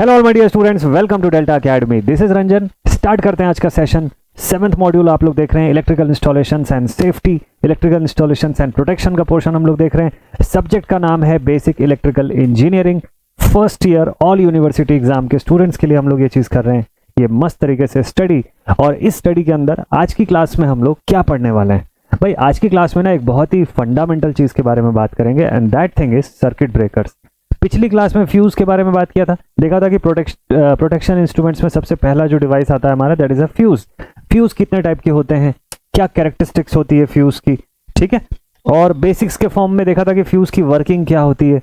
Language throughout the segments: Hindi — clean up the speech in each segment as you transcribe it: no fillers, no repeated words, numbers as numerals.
Hello all my dear students, welcome to Delta Academy. This is Ranjan. Start करते हैं आज का सेशन। 7th मॉड्यूल आप लोग देख रहे हैं, electrical installations and safety, electrical installations and protection का पोर्शन हम लोग देख रहे हैं। सब्जेक्ट का नाम है basic electrical engineering. First year all university exam के स्टूडेंट्स के लिए हम लोग ये चीज कर रहे हैं, ये मस्त तरीके से स्टडी। और इस स्टडी के अंदर आज की क्लास में हम लोग क्या पढ़ने वाले हैं भाई? आज की क्लास में ना एक बहुत ही फंडामेंटल चीज के बारे में बात करेंगे and that thing is circuit breakers. पिछली क्लास में फ्यूज के बारे में बात किया था, देखा था कि प्रोटेक्शन इंस्ट्रूमेंट्स में सबसे पहला जो डिवाइस आता है हमारा, that is a fuse. Fuse कितने टाइप के होते हैं, क्या कैरेक्टरिस्टिक्स होती है फ्यूज की, ठीक है। और बेसिक्स के फॉर्म में देखा था कि फ्यूज की वर्किंग क्या होती है।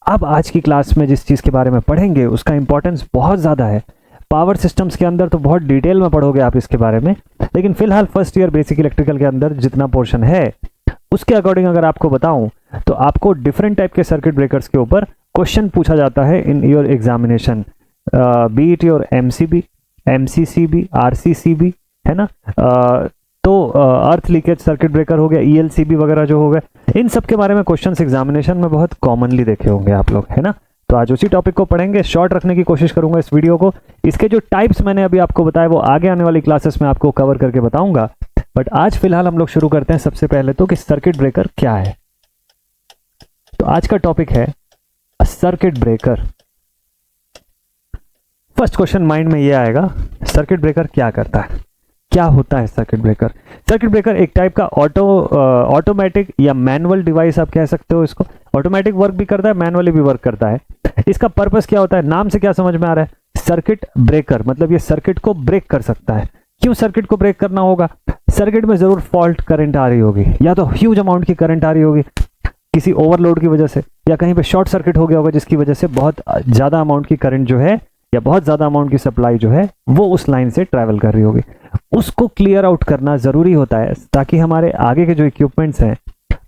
अब आज की क्लास में जिस चीज के बारे में पढ़ेंगे उसका इंपॉर्टेंस बहुत ज्यादा है। पावर सिस्टम्स के अंदर तो बहुत डिटेल में पढ़ोगे आप इसके बारे में, लेकिन फिलहाल फर्स्ट ईयर बेसिक इलेक्ट्रिकल के अंदर जितना पोर्शन है उसके अकॉर्डिंग अगर आपको बताऊं तो आपको डिफरेंट टाइप के सर्किट ब्रेकर्स के ऊपर क्वेश्चन पूछा जाता है in your examination, B it your MCB, MCCB, RCCB, है ना। तो अर्थ लीकेज सर्किट ब्रेकर हो गया, ईएलसीबी वगैरह जो हो गए, इन सब के बारे में क्वेश्चंस एग्जामिनेशन में बहुत कॉमनली देखे होंगे आप लोग, है ना। तो आज उसी टॉपिक को पढ़ेंगे, शॉर्ट रखने की कोशिश करूंगा इस वीडियो को। इसके जो टाइप्स मैंने अभी आपको बताया वो आगे आने वाली क्लासेस में आपको कवर करके बताऊंगा, बट आज फिलहाल हम लोग शुरू करते हैं सबसे पहले तो कि सर्किट ब्रेकर क्या है। तो आज का टॉपिक है circuit breaker. First question mind में ये आएगा, सर्किट ब्रेकर क्या करता है, क्या होता है सर्किट ब्रेकर? सर्किट ब्रेकर एक टाइप का ऑटोमेटिक या मैनुअल डिवाइस आप कह सकते हो इसको। ऑटोमेटिक वर्क भी करता है, मैनुअली भी वर्क करता है। इसका पर्पस क्या होता है, नाम से क्या समझ में आ रहा है, सर्किट ब्रेकर, मतलब ये सर्किट को ब्रेक कर सकता है। क्यों सर्किट को ब्रेक करना होगा? सर्किट में जरूर फॉल्ट करंट आ रही होगी, या तो ह्यूज अमाउंट की करंट आ रही होगी किसी ओवरलोड की वजह से, या कहीं पे शॉर्ट सर्किट हो गया होगा जिसकी वजह से बहुत ज्यादा अमाउंट की करंट जो है या बहुत ज्यादा अमाउंट की सप्लाई जो है वो उस लाइन से ट्रैवल कर रही होगी। उसको क्लियर आउट करना जरूरी होता है ताकि हमारे आगे के जो इक्विपमेंट्स हैं,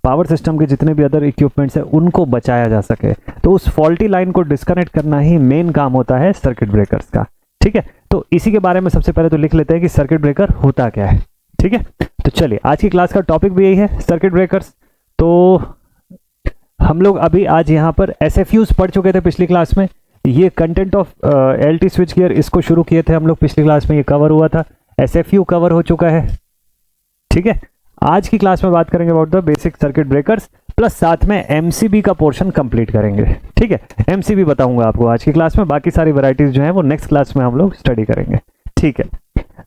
पावर सिस्टम के जितने भी अदर इक्विपमेंट्स हैं, उनको बचाया जा सके। तो उस फॉल्टी लाइन को डिस्कनेक्ट करना ही मेन काम होता है सर्किट ब्रेकर्स का, ठीक है। तो इसी के बारे में सबसे पहले तो लिख लेते हैं कि सर्किट ब्रेकर होता क्या है, ठीक है। तो चलिए, आज की क्लास का टॉपिक भी यही है, सर्किट ब्रेकर्स। तो हम लोग अभी आज यहाँ पर एसएफयूज पढ़ चुके थे पिछली क्लास में। ये content of LT switch gear, इसको शुरू किए थे हम लोग पिछली क्लास में, ये कवर हुआ था, एसएफयू कवर हो चुका है, ठीक है। आज की क्लास में बात करेंगे about the basic circuit breakers, plus साथ में एमसीबी का पोर्शन कंप्लीट करेंगे, ठीक है। एमसीबी बताऊंगा आपको आज की क्लास में, बाकी सारी वैरायटीज जो है वो नेक्स्ट क्लास में हम लोग स्टडी करेंगे, ठीक है।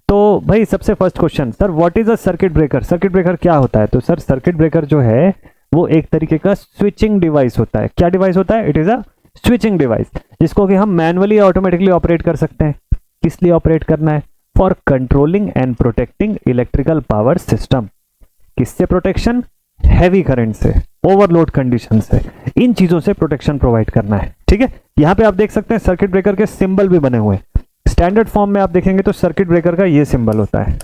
तो भाई सबसे first question, sir what is a circuit breaker? Circuit breaker क्या होता है? तो सर सर्किट ब्रेकर जो है वो एक तरीके का स्विचिंग डिवाइस होता है। क्या डिवाइस होता है? It is a switching device, जिसको कि हम मैनुअली या ऑटोमेटिकली ऑपरेट कर सकते हैं। किस लिए ऑपरेट करना है? For controlling and protecting electrical power system. किससे प्रोटेक्शन? हैवी करंट से, ओवरलोड कंडीशन से, इन चीजों से प्रोटेक्शन प्रोवाइड करना है, ठीक है। यहां पे आप देख सकते हैं सर्किट ब्रेकर के सिंबल भी बने हुए हैं। स्टैंडर्ड फॉर्म में आप देखेंगे तो सर्किट ब्रेकर का ये सिंबल होता है,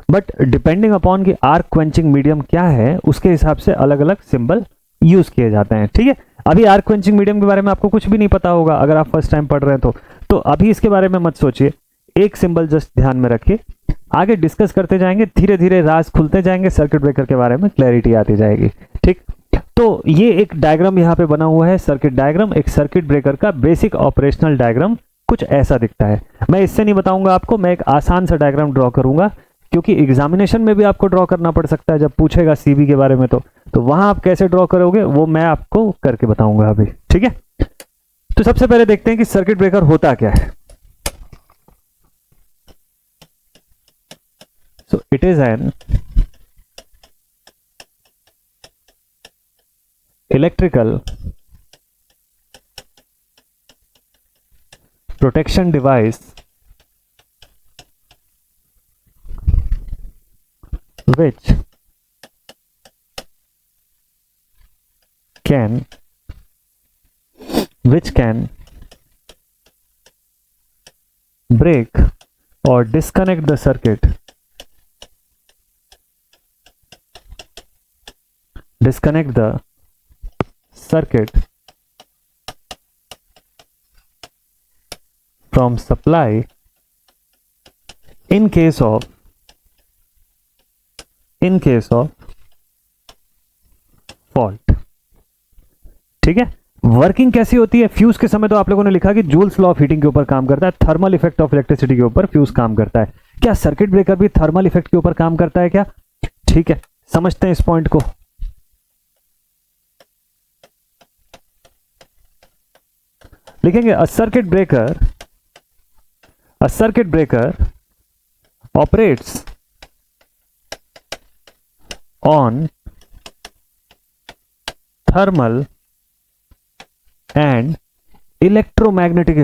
बट डिपेंडिंग अपॉन कि आर्क क्वेंचिंग मीडियम क्या है उसके हिसाब से अलग अलग सिंबल यूज किए जाते हैं, ठीक है। अभी आर्क क्वेंचिंग मीडियम के बारे में आपको कुछ भी नहीं पता होगा अगर आप फर्स्ट टाइम पढ़ रहे हैं तो अभी इसके बारे में मत सोचिए, एक सिंबल जस्ट ध्यान में रखिए। आगे डिस्कस करते जाएंगे, धीरे धीरे राज खुलते जाएंगे, सर्किट ब्रेकर के बारे में क्लैरिटी आती जाएगी, ठीक। तो ये एक डायग्राम यहाँ पे बना हुआ है, सर्किट डायग्राम। एक सर्किट ब्रेकर का बेसिक ऑपरेशनल डायग्राम कुछ ऐसा दिखता है। मैं इससे नहीं बताऊंगा आपको, मैं एक आसान सा डायग्राम ड्रॉ करूंगा, क्योंकि एग्जामिनेशन में भी आपको ड्रॉ करना पड़ सकता है जब पूछेगा सीबी के बारे में, तो वहां आप कैसे ड्रॉ करोगे वो मैं आपको करके बताऊंगा अभी, ठीक है। तो सबसे पहले देखते हैं कि सर्किट ब्रेकर होता क्या है। So it is an electrical protection device which can break or disconnect the circuit from supply in case of fault, ठीक है। वर्किंग कैसी होती है फ्यूज के समय? तो आप लोगों ने लिखा कि जूल्स लॉ ऑफ हीटिंग के ऊपर काम करता है, थर्मल इफेक्ट ऑफ इलेक्ट्रिसिटी के ऊपर फ्यूज काम करता है। क्या सर्किट ब्रेकर भी थर्मल इफेक्ट के ऊपर काम करता है क्या? ठीक है, समझते हैं इस पॉइंट को। लिखेंगे a circuit breaker operates on thermal and electromagnetic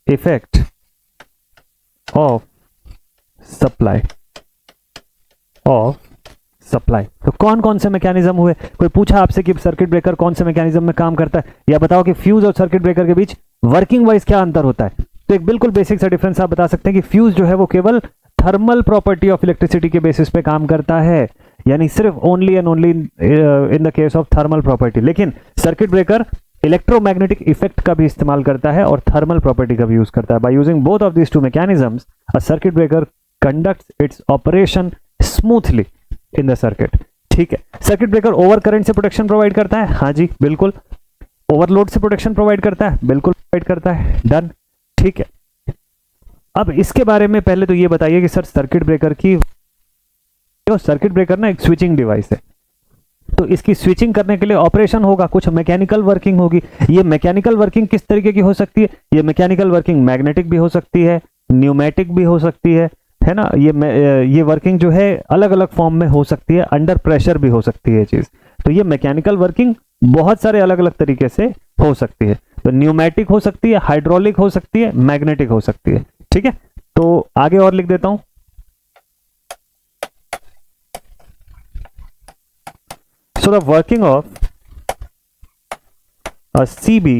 effect of supply तो कौन कौन से मैकेनिज्म हुए? कोई पूछा आपसे कि सर्किट ब्रेकर कौन से मैकेनिज्म में काम करता है, या बताओ कि फ्यूज और सर्किट ब्रेकर के बीच वर्किंग वाइज क्या अंतर होता है? तो एक बिल्कुल बेसिक सा डिफरेंस आप बता सकते हैं कि फ्यूज जो है वो केवल थर्मल प्रॉपर्टी ऑफ इलेक्ट्रिसिटी के बेसिस पे काम करता है, यानी सिर्फ only and only in the case of thermal property. लेकिन सर्किट ब्रेकर इलेक्ट्रोमैग्नेटिक इफेक्ट का भी इस्तेमाल करता है और थर्मल प्रॉपर्टी का भी यूज करता है। By using both of these two mechanisms a circuit breaker conducts its operation smoothly in the circuit. ठीक है, सर्किट ब्रेकर ओवर करंट से प्रोटेक्शन प्रोवाइड करता है, हाँ जी बिल्कुल। ओवरलोड से प्रोटेक्शन प्रोवाइड करता है, बिल्कुल प्रोवाइड करता है, डन। ठीक है, अब इसके बारे में पहले तो ये बताइए कि सर सर्किट ब्रेकर ना एक स्विचिंग डिवाइस है, तो इसकी स्विचिंग करने के लिए ऑपरेशन होगा, कुछ मैकेनिकल वर्किंग होगी। ये मैकेनिकल वर्किंग किस तरीके की हो सकती है? ये मैकेनिकल वर्किंग मैग्नेटिक भी हो सकती है, न्यूमेटिक भी हो सकती है ना। ये वर्किंग जो है अलग अलग फॉर्म में हो सकती है, अंडर प्रेशर भी हो सकती है चीज। तो ये मैकेनिकल वर्किंग बहुत सारे अलग अलग तरीके से हो सकती है। तो न्यूमेटिक हो सकती है, हाइड्रोलिक हो सकती है, मैग्नेटिक हो सकती है। ठीक है, तो आगे और लिख देता हूं। So the working of a CB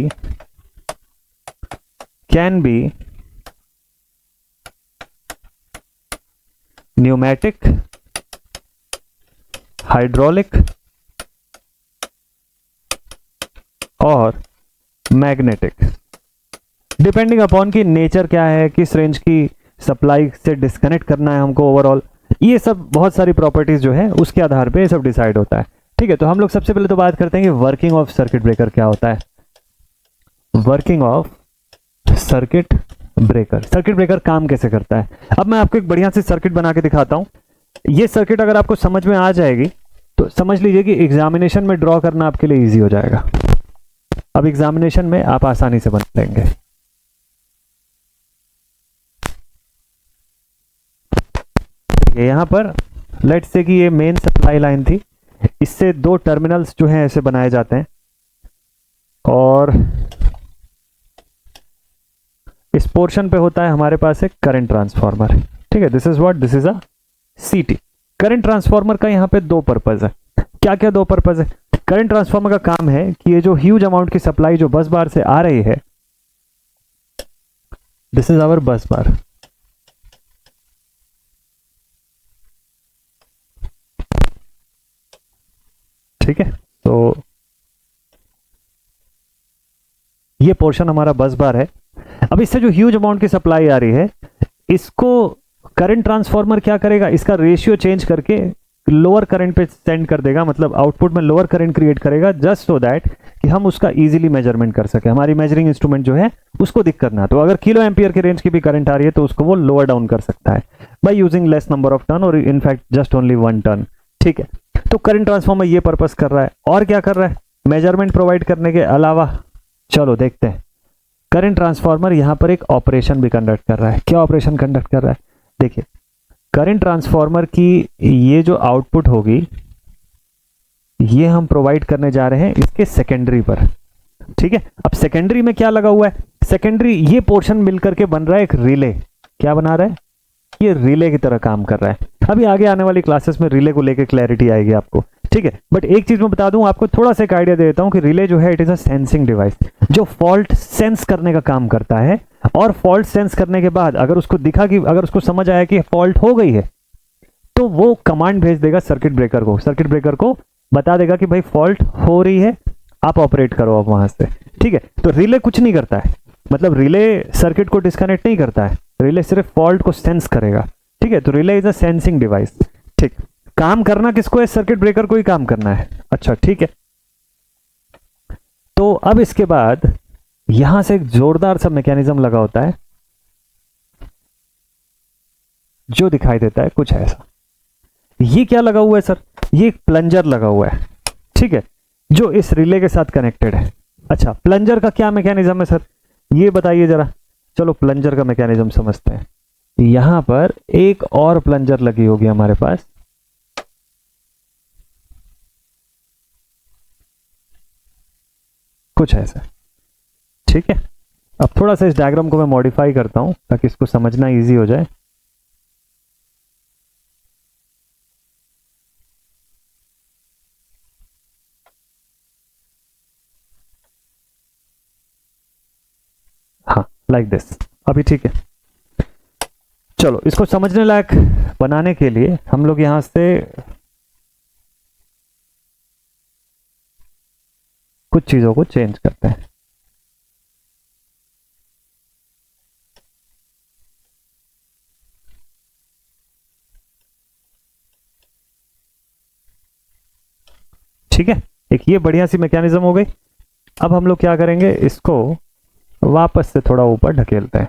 can be pneumatic, hydraulic और मैग्नेटिक, डिपेंडिंग अपॉन की नेचर क्या है, किस रेंज की सप्लाई से डिस्कनेक्ट करना है हमको ओवरऑल। ये सब बहुत सारी प्रॉपर्टीज जो है उसके आधार पे ये सब डिसाइड होता है। ठीक है, तो हम लोग सबसे पहले तो बात करते हैं कि वर्किंग ऑफ सर्किट ब्रेकर क्या होता है। वर्किंग ऑफ सर्किट ब्रेकर काम कैसे करता है? अब मैं आपको एक बढ़िया सी सर्किट बना के दिखाता हूं। ये सर्किट अगर आपको समझ में आ जाएगी तो समझ लीजिए कि एग्जामिनेशन में ड्रॉ करना आपके लिए इजी हो जाएगा। अब एग्जामिनेशन में आप आसानी से बना लेंगे। यहां पर लेट्स से कि ये मेन सप्लाई लाइन थी, इससे दो टर्मिनल्स जो हैं ऐसे बनाए जाते हैं और इस पोर्शन पे होता है हमारे पास एक करंट ट्रांसफार्मर। ठीक है, दिस इज अ सीटी। करंट ट्रांसफार्मर का यहाँ पे दो पर्पज है। क्या क्या दो पर्पज है? करंट ट्रांसफार्मर का काम है कि ये जो ह्यूज अमाउंट की सप्लाई जो बस बार से आ रही है, दिस इज आवर बस बार। ठीक है, तो ये पोर्शन हमारा बस बार है। अब इससे जो ह्यूज अमाउंट की सप्लाई आ रही है, इसको करंट ट्रांसफार्मर क्या करेगा? इसका रेशियो चेंज करके लोअर करंट पे सेंड कर देगा, मतलब आउटपुट में लोअर करंट क्रिएट करेगा, जस्ट सो दैट कि हम उसका इजीली मेजरमेंट कर सके। हमारी मेजरिंग इंस्ट्रूमेंट जो है उसको दिक्कत ना। तो अगर किलो एम्पियर के रेंज की भी करंट आ रही है तो उसको वो लोअर डाउन कर सकता है by using less number of turn और इनफैक्ट जस्ट ओनली 1 टर्न। ठीक है, तो करंट ट्रांसफार्मर ये पर्पस कर रहा है। और क्या कर रहा है मेजरमेंट प्रोवाइड करने के अलावा? चलो देखते हैं। करंट ट्रांसफार्मर यहां पर एक ऑपरेशन भी कंडक्ट कर रहा है। क्या ऑपरेशन कंडक्ट कर रहा है? देखिए, करंट ट्रांसफार्मर की ये जो आउटपुट होगी ये हम प्रोवाइड करने जा रहे हैं इसके सेकेंडरी पर। ठीक है, अब सेकेंडरी में क्या लगा हुआ है? सेकेंडरी ये पोर्शन मिलकर के बन रहा है एक रिले। क्या बना रहा है? ये रिले की तरह काम कर रहा है। अभी आगे आने वाली क्लासेस में रिले को लेकर क्लैरिटी आएगी आपको। ठीक है, बट एक चीज मैं बता दूं आपको, थोड़ा सा एक आइडिया दे देता हूं कि रिले जो है it is a sensing device जो फॉल्ट सेंस करने का काम करता है। और फॉल्ट सेंस करने के बाद अगर उसको दिखा कि अगर उसको समझ आया कि फॉल्ट हो गई है तो वो कमांड भेज देगा सर्किट ब्रेकर को। सर्किट ब्रेकर को बता देगा कि भाई फॉल्ट हो रही है, आप ऑपरेट करो अब वहां से। ठीक है, तो रिले कुछ नहीं करता है, मतलब रिले सर्किट को डिस्कनेक्ट नहीं करता है, रिले सिर्फ फॉल्ट को सेंस करेगा। ठीक है, तो relay is a sensing device. ठीक, काम करना किसको है? सर्किट ब्रेकर को ही काम करना है। अच्छा ठीक है, तो अब इसके बाद यहां से एक जोरदार सा मैकेनिज्म लगा होता है जो दिखाई देता है कुछ ऐसा। ये क्या लगा हुआ है सर? ये एक प्लंजर लगा हुआ है, ठीक है, जो इस रिले के साथ कनेक्टेड है। अच्छा, प्लंजर का क्या मैकेनिज्म है सर, ये बताइए जरा। चलो प्लंजर का मैकेनिज्म समझते हैं। यहां पर एक और प्लंजर लगी होगी हमारे पास, कुछ ऐसा, ठीक है। अब थोड़ा सा इस डायग्राम को मैं मॉडिफाई करता हूं ताकि इसको समझना इजी हो जाए। हाँ, लाइक दिस। अभी ठीक है। चलो इसको समझने लायक बनाने के लिए हम लोग यहां से कुछ चीजों को चेंज करते हैं। ठीक है, एक ये बढ़िया सी मैकेनिज्म हो गई। अब हम लोग क्या करेंगे, इसको वापस से थोड़ा ऊपर ढकेलते हैं।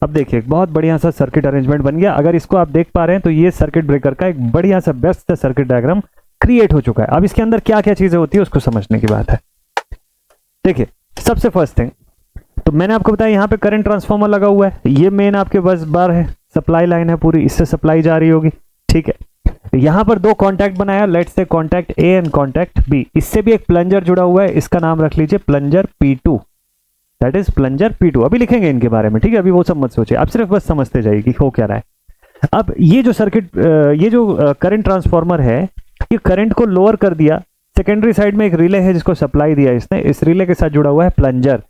अब देखिए एक बहुत बढ़िया सा सर्किट अरेंजमेंट बन गया। अगर इसको आप देख पा रहे हैं तो ये सर्किट ब्रेकर का एक बढ़िया सा बेस्ट सा सर्किट डायग्राम क्रिएट हो चुका है। अब इसके अंदर क्या क्या चीजें होती है उसको समझने की बात है। देखिए सबसे फर्स्ट थिंग तो मैंने आपको बताया यहाँ पे करंट ट्रांसफार्मर लगा हुआ है। ये मेन आपके बस बार है, सप्लाई लाइन है पूरी, इससे सप्लाई जा रही होगी, ठीक है। यहां पर दो कॉन्टैक्ट बनाया, let's say contact A and contact B. इससे भी एक प्लंजर जुड़ा हुआ है, इसका नाम रख लीजिए plunger P2, that is plunger P2। अभी लिखेंगे इनके बारे में, ठीक है, अभी वो सब मत सोचिए, आप सिर्फ बस समझते जाइए कि हो क्या रहा है। अब ये जो सर्किट, ये जो करंट ट्रांसफार्मर है, ये करंट को लोअर कर दिया। सेकेंडरी साइड में एक रिले है जिसको सप्लाई दिया इसने, इस रिले के साथ जुड़ा हुआ है प्लंजर।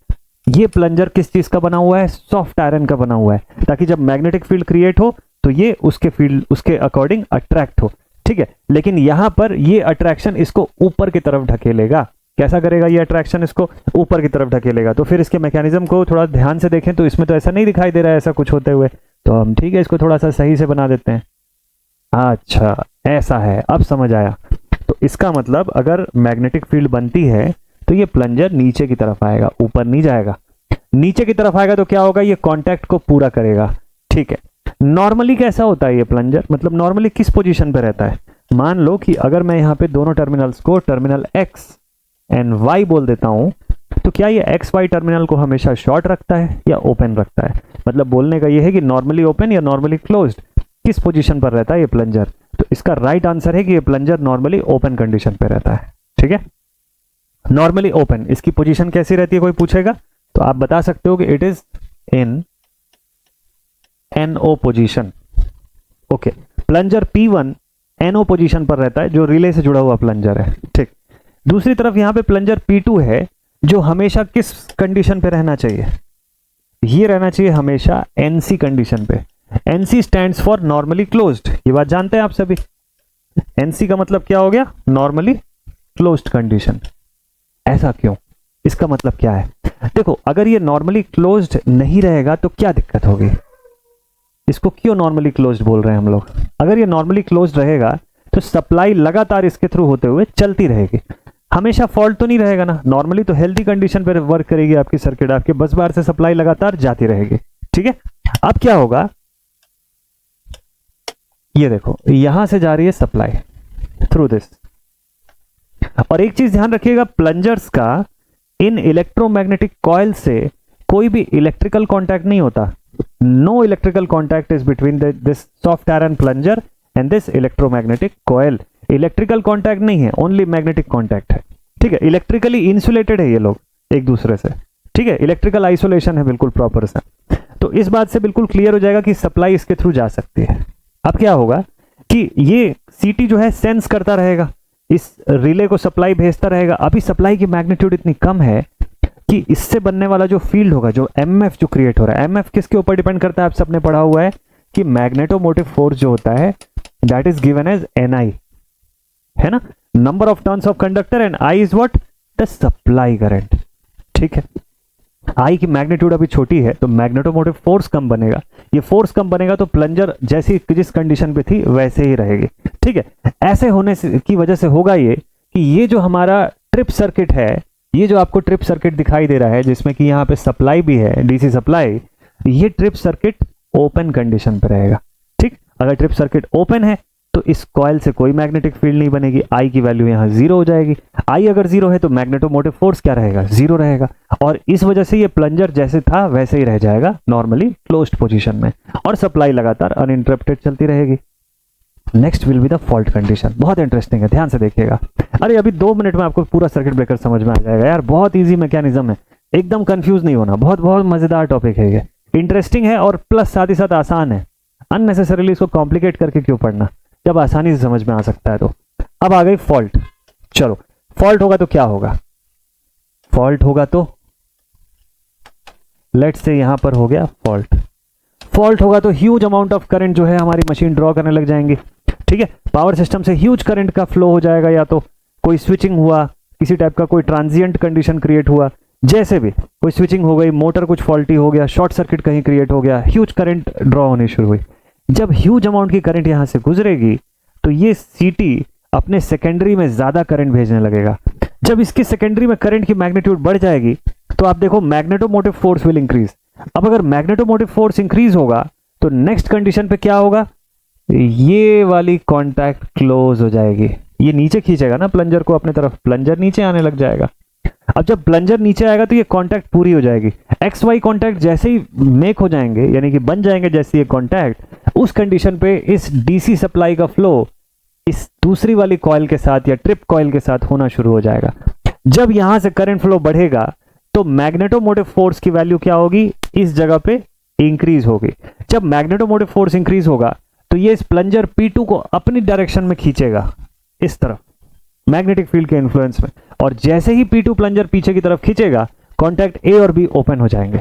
ये प्लंजर किस चीज का बना हुआ है? सॉफ्ट आयरन का बना हुआ है, ताकि जब मैग्नेटिक फील्ड क्रिएट हो तो ये उसके फील्ड, उसके अकॉर्डिंग अट्रैक्ट हो, ठीक है। लेकिन यहां पर ये अट्रैक्शन इसको ऊपर की तरफ ढकेलेगा। कैसा करेगा ये अट्रैक्शन? इसको ऊपर की तरफ ढकेलेगा। तो फिर इसके मैकेनिज्म को थोड़ा ध्यान से देखें तो इसमें तो ऐसा नहीं दिखाई दे रहा है ऐसा कुछ होते हुए, तो हम ठीक है इसको थोड़ा सा सही से बना देते हैं। अच्छा ऐसा है, अब समझ आया। तो इसका मतलब अगर मैग्नेटिक फील्ड बनती है तो ये प्लंजर नीचे की तरफ आएगा, ऊपर नहीं जाएगा। नीचे की तरफ आएगा तो क्या होगा? ये कॉन्टैक्ट को पूरा करेगा, ठीक है। नॉर्मली कैसा होता है ये प्लंजर, मतलब नॉर्मली किस पोजीशन पे रहता है? मान लो कि अगर मैं यहाँ पे दोनों टर्मिनल्स को टर्मिनल X एंड Y बोल देता हूं, तो क्या ये XY टर्मिनल को हमेशा शॉर्ट रखता है या ओपन रखता है? मतलब बोलने का ये है कि नॉर्मली ओपन या नॉर्मली क्लोज्ड, किस पोजीशन पर रहता है ये प्लंजर? तो इसका राइट आंसर है कि ये प्लंजर नॉर्मली ओपन कंडीशन पे रहता है, ठीक है, नॉर्मली ओपन। इसकी पोजीशन कैसी रहती है कोई पूछेगा तो आप बता सकते हो कि it is in NO position, okay. Plunger P1 NO position पर रहता है, जो रिले से जुड़ा हुआ प्लंजर है, ठीक। दूसरी तरफ यहां पे प्लंजर P2 है, जो हमेशा किस कंडीशन पे रहना चाहिए? ये रहना चाहिए हमेशा NC कंडीशन पे। NC stands for normally closed, ये बात जानते हैं आप सभी। NC का मतलब क्या हो गया? Normally closed condition. ऐसा क्यों? इसका मतलब क्या है? देखो अगर ये नॉर्मली क्लोज्ड नहीं रहेगा तो क्या दिक्कत होगी? इसको क्यों नॉर्मली क्लोज्ड बोल रहे हैं हम लोग? अगर ये नॉर्मली क्लोज्ड रहेगा तो सप्लाई लगातार इसके थ्रू होते हुए चलती रहेगी, हमेशा फॉल्ट तो नहीं रहेगा ना। नॉर्मली तो हेल्दी कंडीशन पर वर्क करेगी आपकी सर्किट, आपके बस बार से सप्लाई लगातार जाती रहेगी, ठीक है। अब क्या होगा, ये देखो यहां से जा रही है सप्लाई थ्रू दिस। और एक चीज ध्यान रखिएगा, प्लंजर्स का इन इलेक्ट्रोमैग्नेटिक कॉइल से कोई भी इलेक्ट्रिकल कॉन्टैक्ट नहीं होता। No electrical contact is between this soft iron plunger and this electromagnetic coil. Electrical contact नहीं है, ओनली मैग्नेटिक कॉन्टैक्ट है, ठीक है। इलेक्ट्रिकली इंसुलेटेड है ये लोग एक दूसरे से, ठीक है। इलेक्ट्रिकल आइसोलेशन है बिल्कुल प्रॉपर से। तो इस बात से बिल्कुल क्लियर हो जाएगा कि सप्लाई इसके थ्रू जा सकती है। अब क्या होगा कि ये CT जो है सेंस करता रहेगा, इस रिले को सप्लाई भेजता रहेगा। अभी सप्लाई की मैग्नीट्यूड इतनी कम है कि इससे बनने वाला जो फील्ड होगा, जो MF जो क्रिएट हो रहा है, MF किसके ऊपर डिपेंड करता है? आप सबने पढ़ा हुआ है कि मैग्नेटोमोटिव फोर्स जो होता है that is given as NI, है ना, number of turns of conductor, and I is what? The supply current, ठीक है। आई की मैग्नीट्यूड अभी छोटी है तो मैग्नेटोमोटिव फोर्स कम बनेगा, ये फोर्स कम बनेगा तो प्लंजर जैसी जिस कंडीशन पे थी वैसे ही रहेगी। ठीक है, ऐसे होने की वजह से होगा ये कि ये जो हमारा ट्रिप सर्किट है, ये जो आपको ट्रिप सर्किट दिखाई दे रहा है जिसमें कि यहाँ पे सप्लाई भी है, डीसी सप्लाई, ये ट्रिप सर्किट ओपन कंडीशन पे रहेगा। ठीक, अगर ट्रिप सर्किट ओपन है तो इस कॉइल से कोई मैग्नेटिक फील्ड नहीं बनेगी, आई की वैल्यू यहाँ जीरो हो जाएगी। आई अगर जीरो है तो मैग्नेटोमोटिव फोर्स क्या रहेगा, जीरो रहेगा, और इस वजह से ये प्लंजर जैसे था वैसे ही रह जाएगा नॉर्मली क्लोज्ड पोजीशन में, और सप्लाई लगातार अनइंटरप्टेड चलती रहेगी। Next will be the fault condition. बहुत इंटरेस्टिंग है, ध्यान से देखिएगा। अरे अभी 2 मिनट में आपको पूरा सर्किट ब्रेकर समझ में आ जाएगा यार, बहुत ईजी मैकेनिज्म है, एकदम कंफ्यूज नहीं होना। बहुत बहुत मजेदार टॉपिक है ये, इंटरेस्टिंग है और प्लस साथ ही साथ आसान है। अननेसेसरीली इसको कॉम्प्लिकेट करके क्यों पढ़ना जब आसानी से समझ में आ सकता है। तो अब आ गई फॉल्ट। चलो, फॉल्ट होगा तो क्या होगा, फॉल्ट होगा तो लेट्स से यहां पर हो गया फॉल्ट। फॉल्ट होगा तो ह्यूज अमाउंट ऑफ करंट जो है हमारी मशीन ड्रॉ करने लग जाएंगी। ठीक है, पावर सिस्टम से ह्यूज करंट का फ्लो हो जाएगा, या तो कोई स्विचिंग हुआ, किसी टाइप का कोई ट्रांजिएंट कंडीशन क्रिएट हुआ, जैसे भी कोई स्विचिंग हो गई, मोटर कुछ फॉल्टी हो गया, शॉर्ट सर्किट कहीं क्रिएट हो गया, ह्यूज करंट ड्रॉ होनी शुरू हुई। जब ह्यूज अमाउंट की करंट यहां से गुजरेगी तो ये सीटी अपने सेकेंडरी में ज्यादा करंट भेजने लगेगा। जब इसकी सेकेंडरी में करंट की मैग्नीट्यूड बढ़ जाएगी तो आप देखो मैग्नेटोमोटिव फोर्स विल इंक्रीज। अब अगर मैग्नेटोमोटिव फोर्स इंक्रीज होगा तो नेक्स्ट कंडीशन पे क्या होगा, ये वाली कॉन्टैक्ट क्लोज हो जाएगी, ये नीचे खींचेगा ना प्लंजर को अपने तरफ, प्लंजर नीचे आने लग जाएगा। अब जब प्लंजर नीचे आएगा तो ये कॉन्टैक्ट पूरी हो जाएगी। एक्स वाई कॉन्टैक्ट जैसे ही मेक हो जाएंगे, यानी कि बन जाएंगे जैसे ये कॉन्टैक्ट, उस कंडीशन पे इस डीसी सप्लाई का फ्लो इस दूसरी वाली कॉइल के साथ या ट्रिप कॉइल के साथ होना शुरू हो जाएगा। जब यहां से करंट फ्लो बढ़ेगा तो मैग्नेटोमोटिव फोर्स की वैल्यू क्या होगी, इस जगह पे इंक्रीज होगी। जब मैग्नेटोमोटिव फोर्स इंक्रीज होगा तो ये इस प्लंजर P2 को अपनी डायरेक्शन में खींचेगा, इस तरफ मैग्नेटिक फील्ड के इन्फ्लुएंस में, और जैसे ही P2 प्लंजर पीछे की तरफ खींचेगा कॉन्टैक्ट A और B ओपन हो जाएंगे।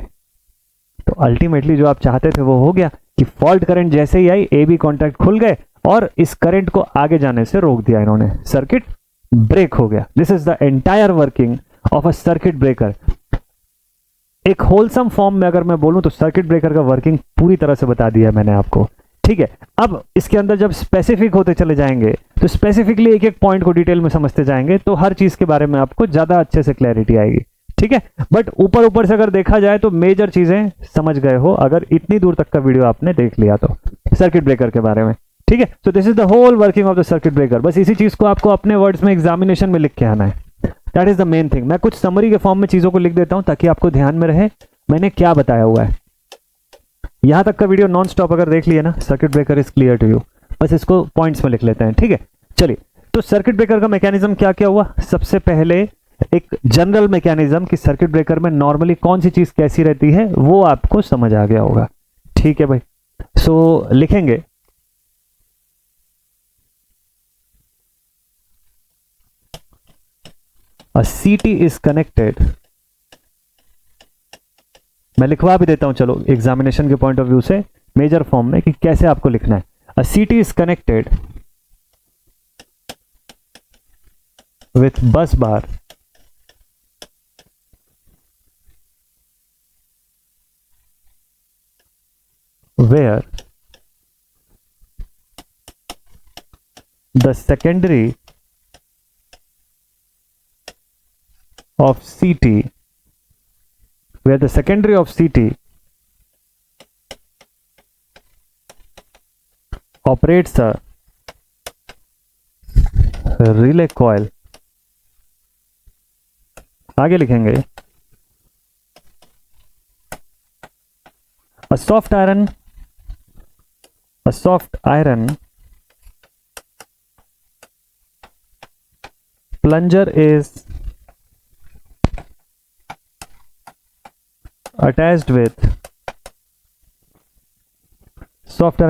तो अल्टीमेटली जो आप चाहते थे वो हो गया कि फॉल्ट करंट जैसे ही आई A B कॉन्टैक्ट खुल गए और इस करंट को आगे जाने से रोक दिया इन्होंने, सर्किट ब्रेक हो गया। This is the entire working of a circuit breaker. एक होलसम फॉर्म में अगर मैं बोलूं तो सर्किट ब्रेकर का वर्किंग पूरी तरह से बता दिया मैंने आपको। ठीक है, अब इसके अंदर जब स्पेसिफिक होते चले जाएंगे तो स्पेसिफिकली एक एक पॉइंट को डिटेल में समझते जाएंगे तो हर चीज के बारे में आपको ज्यादा अच्छे से क्लैरिटी आएगी। ठीक है, बट ऊपर ऊपर से अगर देखा जाए तो मेजर चीजें समझ गए हो अगर इतनी दूर तक का वीडियो आपने देख लिया तो सर्किट ब्रेकर के बारे में। ठीक है, so this is the whole working of the circuit breaker. बस इसी चीज को आपको अपने वर्ड्स में एग्जामिनेशन में लिख के आना है, that is the main thing. मैं कुछ समरी के फॉर्म में चीजों को लिख देता हूं ताकि आपको ध्यान में रहे मैंने क्या बताया हुआ है। यहां तक का वीडियो नॉन स्टॉप अगर देख लिया ना, circuit breaker is clear to you. बस इसको पॉइंट्स में लिख लेते हैं। ठीक है, चलिए, तो सर्किट ब्रेकर का मैकेनिज्म क्या क्या हुआ। सबसे पहले एक जनरल मैकेनिज्म कि सर्किट ब्रेकर में नॉर्मली कौन सी चीज कैसी रहती है वो आपको समझ आ गया होगा। ठीक है भाई, सो लिखेंगे a CT is connected, मैं लिखवा भी देता हूं चलो एग्जामिनेशन के पॉइंट ऑफ व्यू से मेजर फॉर्म में कि कैसे आपको लिखना है। A CT is connected with bus bar where the secondary of CT operates a relay coil। आगे लिखेंगे a soft iron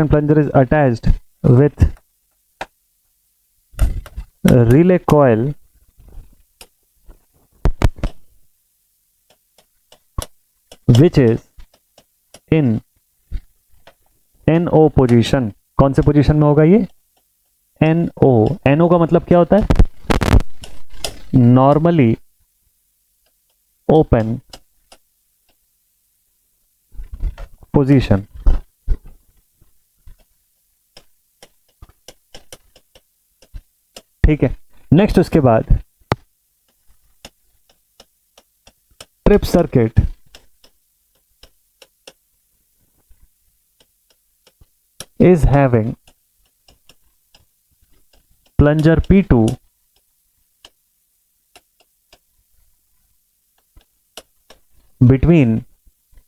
plunger is attached with a relay coil which is in NO position. कौन से पोजीशन में होगा ये, NO का मतलब क्या होता है, नॉर्मली ओपन पोजीशन। ठीक है, नेक्स्ट उसके बाद trip circuit is having plunger P2 between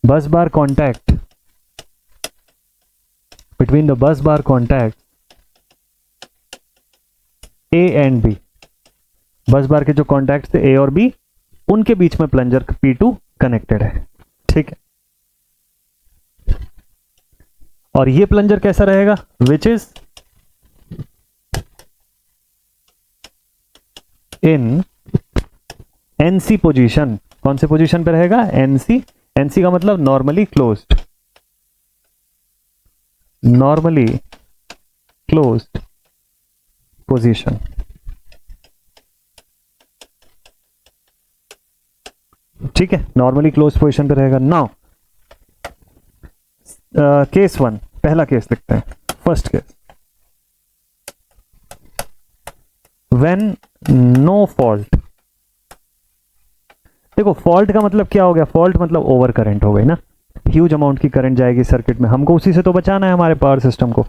the bus bar contact A and B। बस बार के जो कॉन्टैक्ट थे A और B, उनके बीच में प्लंजर P2 कनेक्टेड है। ठीक है, और ये प्लंजर कैसा रहेगा, which is in NC position. कौन से पोजीशन पे रहेगा, एनसी। एनसी का मतलब normally closed, normally closed position. ठीक है, नॉर्मली क्लोज्ड पोजीशन पे रहेगा। नाउ केस 1, पहला केस लिखते हैं, first case. When no fault. देखो फॉल्ट का मतलब क्या हो गया, फॉल्ट मतलब ओवर करंट हो गई ना, ह्यूज अमाउंट की करंट जाएगी सर्किट में, हमको उसी से तो बचाना है हमारे पावर सिस्टम को।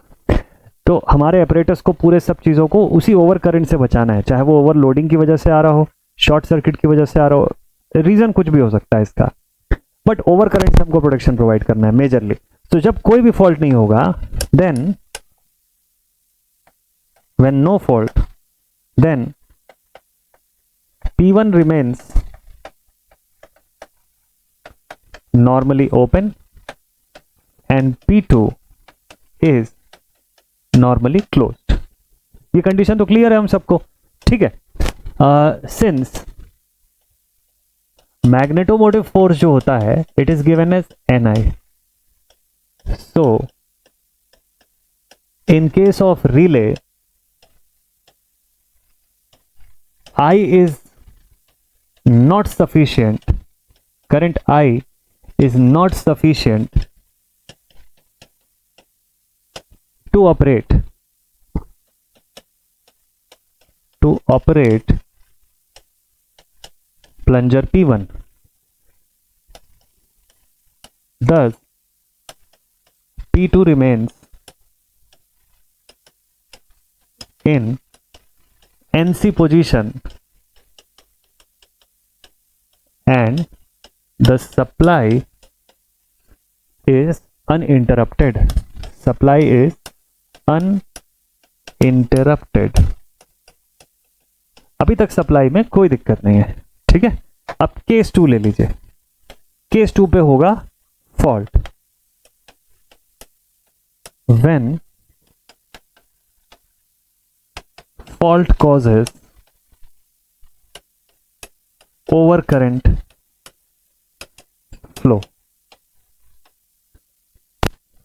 तो हमारे ऑपरेटर्स को पूरे सब चीजों को उसी ओवर करंट से बचाना है, चाहे वो ओवरलोडिंग की वजह से आ रहा हो, शॉर्ट सर्किट की वजह से आ रहा हो, रीजन कुछ भी हो सकता है इसका, बट ओवर करंट से हमको प्रोटेक्शन प्रोवाइड करना है मेजरली। तो जब कोई भी फॉल्ट नहीं होगा, then when no fault, then P1 remains normally open and P2 is normally closed। ये कंडीशन तो क्लियर है हम सबको। ठीक है, सिंस मैग्नेटोमोटिव फोर्स जो होता है it is given as Ni, so in case of relay I is not sufficient, current I is not sufficient to operate plunger P1, thus P2 remains in NC position and the supply is uninterrupted। Supply is uninterrupted। अभी तक सप्लाई में कोई दिक्कत नहीं है। ठीक है, अब केस 2 ले लीजिए। केस 2 पे होगा fault. When fault causes overcurrent flow,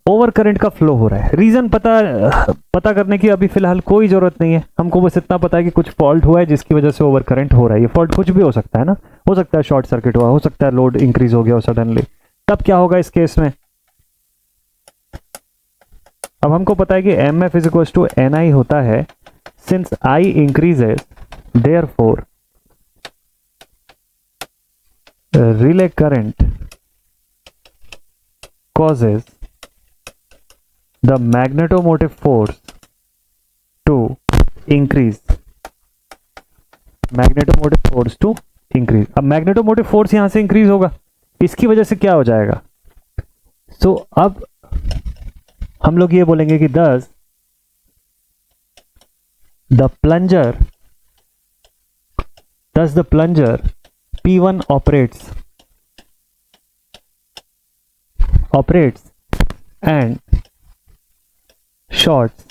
over current का फ्लो हो रहा है, रीजन पता करने की अभी फिलहाल कोई जरूरत नहीं है, हमको बस इतना पता है कि कुछ फॉल्ट हुआ है जिसकी वजह से ओवर करंट हो रहा है। ये फॉल्ट कुछ भी हो सकता है ना, हो सकता है शॉर्ट सर्किट हुआ, हो सकता है लोड इंक्रीज हो गया हो सडनली। तब क्या होगा इस केस में, अब हमको पता है कि MF is equal to NI होता है, since I increases therefore relay current causes the magnetomotive force to increase। magnetomotive force to increase। अब magnetomotive force यहां से इंक्रीज होगा, इसकी वजह से क्या हो जाएगा, सो अब हम लोग ये बोलेंगे कि thus the plunger P1 operates and shorts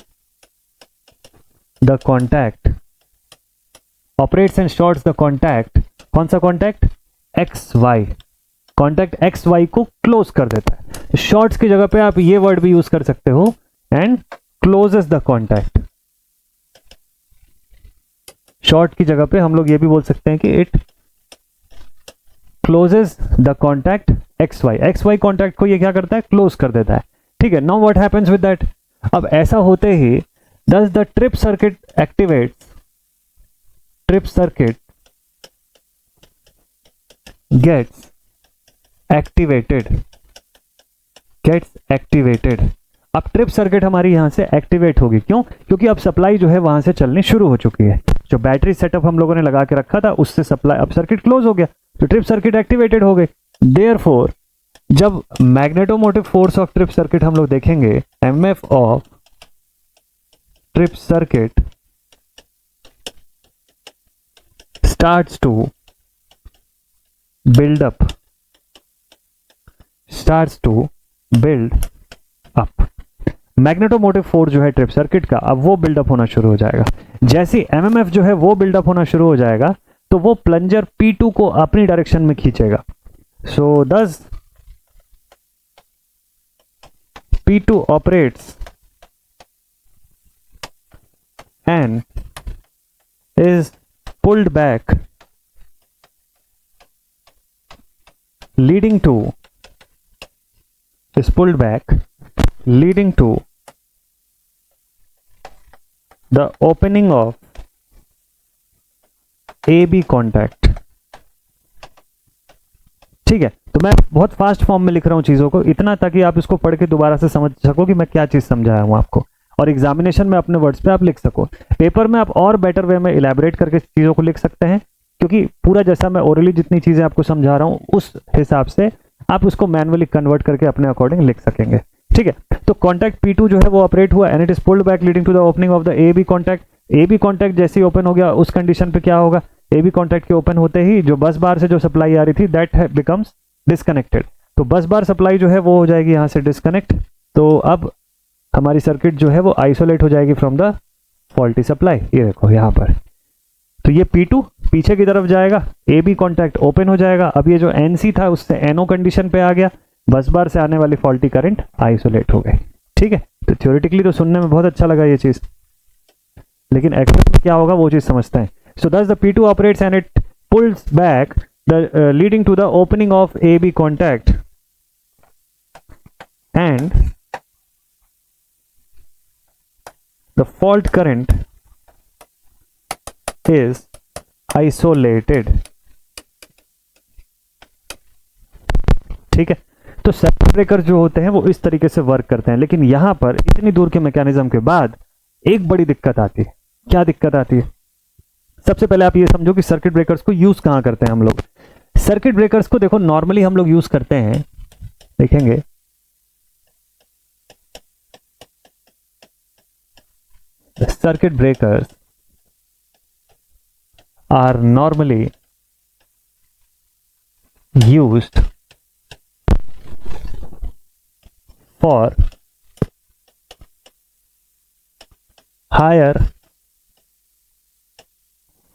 the contact, operates and shorts the contact। कौन सा कॉन्टैक्ट, XY, कॉन्टैक्ट XY को क्लोज कर देता है। शॉर्ट्स की जगह पे आप ये वर्ड भी यूज कर सकते हो, and closes the contact. Short की जगह पे हम लोग ये भी बोल सकते हैं कि it closes the contact X Y contact को ये क्या करता है, क्लोज कर देता है। ठीक है, now what happens with that, अब ऐसा होते ही does the trip circuit gets activated। अब ट्रिप सर्किट हमारी यहां से एक्टिवेट होगी, क्यों, क्योंकि अब सप्लाई जो है वहां से चलनी शुरू हो चुकी है। जो बैटरी सेटअप हम लोगों ने लगा के रखा था उससे सप्लाई, अब सर्किट क्लोज हो गया तो ट्रिप सर्किट एक्टिवेटेड हो गई। देयरफॉर जब magnetomotive force of trip circuit हम लोग देखेंगे, MF of trip circuit starts to build up। Magnetomotive force जो है ट्रिप सर्किट का, अब वो बिल्डअप होना शुरू हो जाएगा। जैसे एमएमएफ जो है वो बिल्डअप होना शुरू हो जाएगा तो वो प्लंजर P2 को अपनी डायरेक्शन में खींचेगा। सो दस P2 operates and is pulled back, leading to the opening of AB contact। ठीक है, तो मैं बहुत फास्ट फॉर्म में लिख रहा हूं चीजों को, इतना ताकि आप इसको पढ़ के दोबारा से समझ सको कि मैं क्या चीज समझाया हूं आपको, और एग्जामिनेशन में अपने वर्ड्स पे आप लिख सको। पेपर में आप और बेटर वे में इलैबोरेट करके चीजों को लिख सकते हैं, क्योंकि पूरा जैसा मैं ओरली जितनी चीजें आपको समझा रहा हूं उस हिसाब से आप उसको मैनुअली कन्वर्ट करके अपने अकॉर्डिंग लिख सकेंगे। ठीक है, तो कॉन्टैक्ट P2 जो है वो ऑपरेट हुआ and it is pulled back leading to the opening of the AB contact. AB contact जैसे ही ओपन हो गया उस कंडीशन पे क्या होगा, AB कॉन्टैक्ट के ओपन होते ही जो बस बार से जो सप्लाई आ रही थी दैट बिकम्स डिस्कनेक्टेड। तो बस बार सप्लाई जो है वो हो जाएगी यहां से डिस्कनेक्ट। तो अब हमारी सर्किट जो है वो आइसोलेट हो जाएगी फ्रॉम द फॉल्टी सप्लाई। ये देखो यहां पर, तो ये P2 पीछे की तरफ जाएगा, AB कॉन्टैक्ट ओपन हो जाएगा। अब ये जो NC था उससे NO कंडीशन पे आ गया, बस बार से आने वाली फॉल्टी करंट आइसोलेट हो गई। ठीक है, तो थ्योरेटिकली तो सुनने में बहुत अच्छा लगा ये चीज, लेकिन एक्चुअल में क्या होगा वो चीज समझते हैं। So this the P2 operates and it pulls back the leading to the opening of AB contact and the fault current is isolated। ठीक है, तो सर्किट ब्रेकर जो होते हैं वो इस तरीके से वर्क करते हैं, लेकिन यहां पर इतनी दूर के मैकेनिज्म के बाद एक बड़ी दिक्कत आती है। क्या दिक्कत आती है, सबसे पहले आप ये समझो कि सर्किट ब्रेकर्स को यूज कहां करते हैं हम लोग। सर्किट ब्रेकर्स को देखो नॉर्मली हम लोग यूज करते हैं, देखेंगे the circuit breakers are normally used for higher